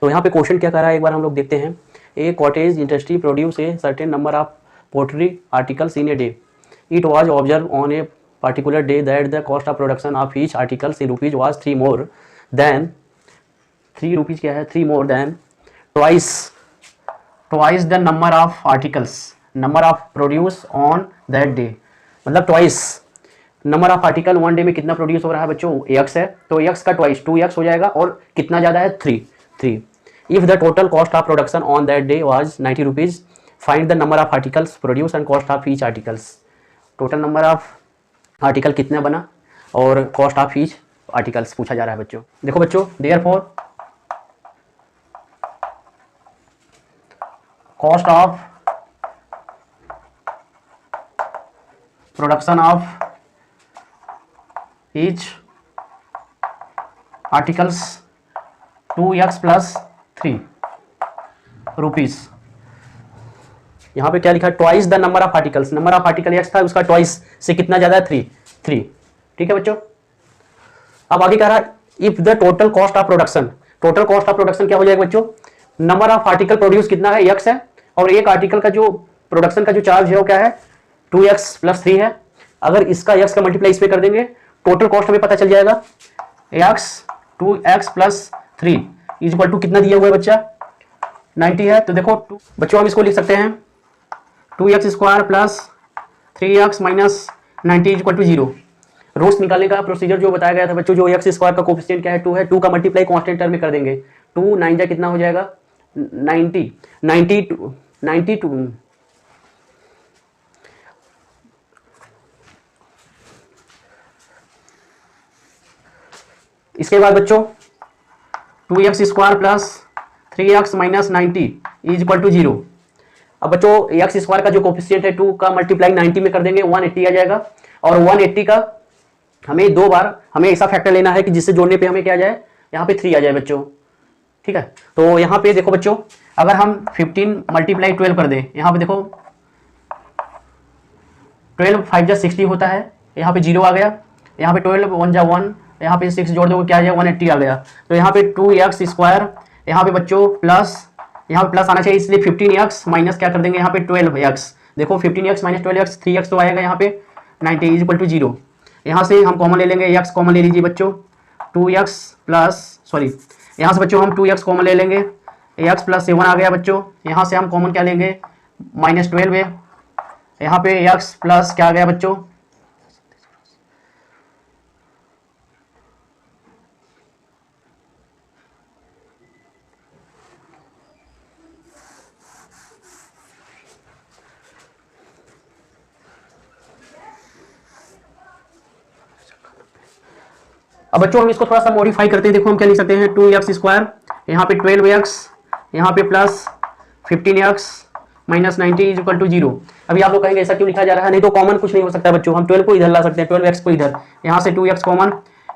तो यहाँ पे क्वेश्चन क्या करा है एक बार हम लोग देखते हैं। A cottage industry produce a certain number of poultry articles in a day, it was observe on a particular day that the cost of production of each articles in rupees was 3 more than 3 rupees क्या है 3 more than twice the number of articles produce on that day, मतलब twice number of article one day में कितना प्रोड्यूस हो रहा है बच्चों, एक्स है तो एक्स का ट्वाइस 2x हो जाएगा और कितना ज़्यादा है 3। If the total cost of production on that day was 90 rupees, find the number of articles produce and cost of each articles. Total number of article कितना बना और कॉस्ट ऑफ ईच आर्टिकल्स पूछा जा रहा है बच्चों। देखो बच्चों therefore cost of production of each articles 2x plus 3 rupees. यहाँ पे क्या लिखा है twice the number of articles, number of article x था उसका ट्वाइस से कितना ज्यादा है 3, ठीक है बच्चों। अब आगे कह रहा है if the total cost of production, total cost of production क्या हो जाएगा बच्चों, नंबर ऑफ आर्टिकल प्रोड्यूस कितना है एक्स है और एक आर्टिकल का जो प्रोडक्शन का जो चार्ज है वो क्या है 2x प्लस 3 है। अगर इसका एक्स का मल्टीप्लाई इस पे कर देंगे टोटल कॉस्ट हमें पता चल जाएगा x 2x plus 3 is equal to कितना दिया हुआ है बच्चा 90 है। तो देखो बच्चों हम इसको लिख सकते हैं 2x square plus 3x minus 90 is equal to 0। रोस्ट निकालने का प्रोसीजर जो बताया गया था बच्चों, जो एक्स स्क्वायर का कोफिशिएंट क्या है 2 है, 2 का मल्टीप्लाई कांस्टेंट टर्म में कर देंगे, 2 9 जा कितना हो जाएगा 92। इसके बाद बच्चों 2x square plus 3x minus 90 is equal to 0। अब बच्चों एक्स स्क्वायर का जो कोफिशिएंट है 2 का मल्टीप्लाई 90 में कर देंगे 180 आ जाएगा, और 180 का हमें 2 बार हमें ऐसा फैक्टर लेना है कि जिससे जोड़ने पे हमें क्या आ जाए, यहाँ पे 3 आ जाए बच्चों। ठीक है, तो यहाँ पे देखो बच्चों, अगर हम 15 मल्टीप्लाई 12 कर दें, यहाँ पे देखो 12 5 जा 60 होता है, यहाँ पे 0 आ गया, यहाँ पे 12 1 जा 1, यहाँ पे 6 जोड़ दो क्या आ जाए 180 आ गया। तो यहाँ पे 2x स्क्वायर, यहाँ पे बच्चों प्लस, यहाँ पे प्लस आना चाहिए इसलिए 15x माइनस क्या कर देंगे यहाँ पे 12x। देखो 15x माइनस 12x 3x तो आएगा यहाँ पे 90 इज इक्वल टू 0। यहाँ से हम कॉमन ले लेंगे, x कॉमन ले लीजिए बच्चों, 2x प्लस सॉरी यहाँ से बच्चों हम 2x कॉमन ले लेंगे, x प्लस 7 आ गया बच्चों। यहाँ से हम कॉमन क्या लेंगे -12 है, यहाँ पे x प्लस क्या आ गया बच्चों अब बच्चों हम इसको थोड़ा सा मॉडिफाई करते हैं। देखो हम क्या लिख सकते हैं 2x स्क्वायर, यहाँ पे 12x, यहाँ पे plus 15x minus 90 is equal to 0। अभी आप लोग कहेंगे ऐसा क्यों लिखा जा रहा है, नहीं तो कॉमन कुछ नहीं हो सकता है बच्चों, हम 12 को इधर ला सकते हैं, 12x को इधर, यहाँ से 2x कॉमन,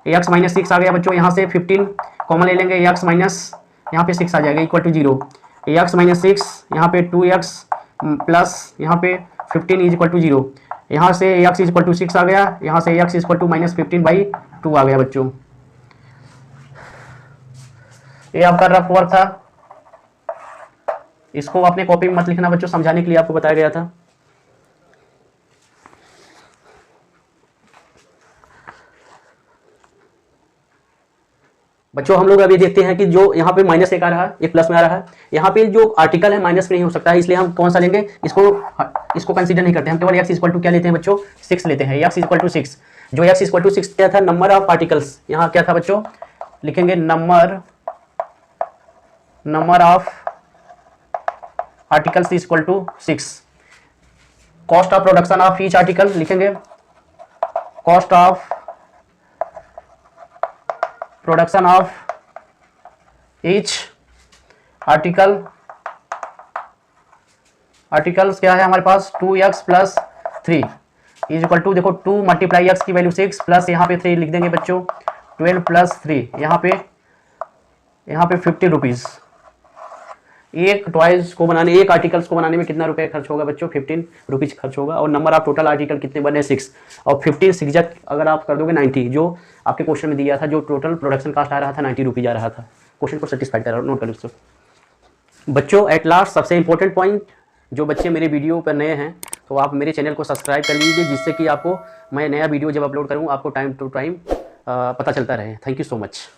x माइनस 6 आ गया बच्चों, यहाँ से 15 कॉमन ले लेंगे, x माइनस यहाँ पे 6 आ जाएगा इक्वल टू 0, x माइनस 6, यहाँ पे 2x प्लस यहाँ पे 15 इज इक्वल टू 0, यहाँ से x इज इक्वल टू 6 आ गया, यहाँ से x इज इक्वल टू -15/2 आ गया बच्चों। ये आपका रफ वर्क था, इसको अपने कॉपी में मत लिखना बच्चों, समझाने के लिए आपको बताया गया था। बच्चों हम लोग अभी देखते हैं कि जो यहाँ पे -1 आ रहा है, एक प्लस में आ रहा है, यहाँ पे जो आर्टिकल है माइनस में नहीं हो सकता है, इसलिए हम कौन सा लेंगे, इसको कंसीडर नहीं करते, हम केवल x इक्वल टू क्या लेते हैं बच्चों 6 लेते हैं, x इक्वल टू 6। जो x इक्वल टू 6 क्या था, नंबर ऑफ पार्टिकल्स, यहाँ क्या था बच्चों, लिखेंगे number of articles equal to 6। Cost of production of each article लिखेंगे, cost of production of each articles क्या है हमारे पास 2x plus 3 is equal to, देखो 2 मल्टीप्लाई x की वैल्यू 6 प्लस यहाँ पे 3 लिख देंगे बच्चों, 12 प्लस 3 यहाँ पे 50 रुपीज़। एक टॉयज को बनाने, एक आर्टिकल्स को बनाने में कितना रुपए खर्च होगा बच्चों 15 रुपीज़ खर्च होगा, और नंबर ऑफ टोटल आर्टिकल कितने बने 6, और 15 6 अगर आप कर दोगे 90, जो आपके क्वेश्चन में दिया था, जो टोटल प्रोडक्शन कास्ट आ रहा था 90 रुपीज़ आ रहा था। क्वेश्चन को सेटिस्फाइड करा, नोट कर लो बच्चों। एट लास्ट सबसे इंपॉर्टेंट पॉइंट, जो बच्चे मेरे वीडियो पर नए हैं तो आप मेरे चैनल को सब्सक्राइब कर लीजिए, जिससे कि आपको मैं नया वीडियो जब अपलोड करूँ आपको टाइम टू टाइम पता चलता रहे। Thank you so much.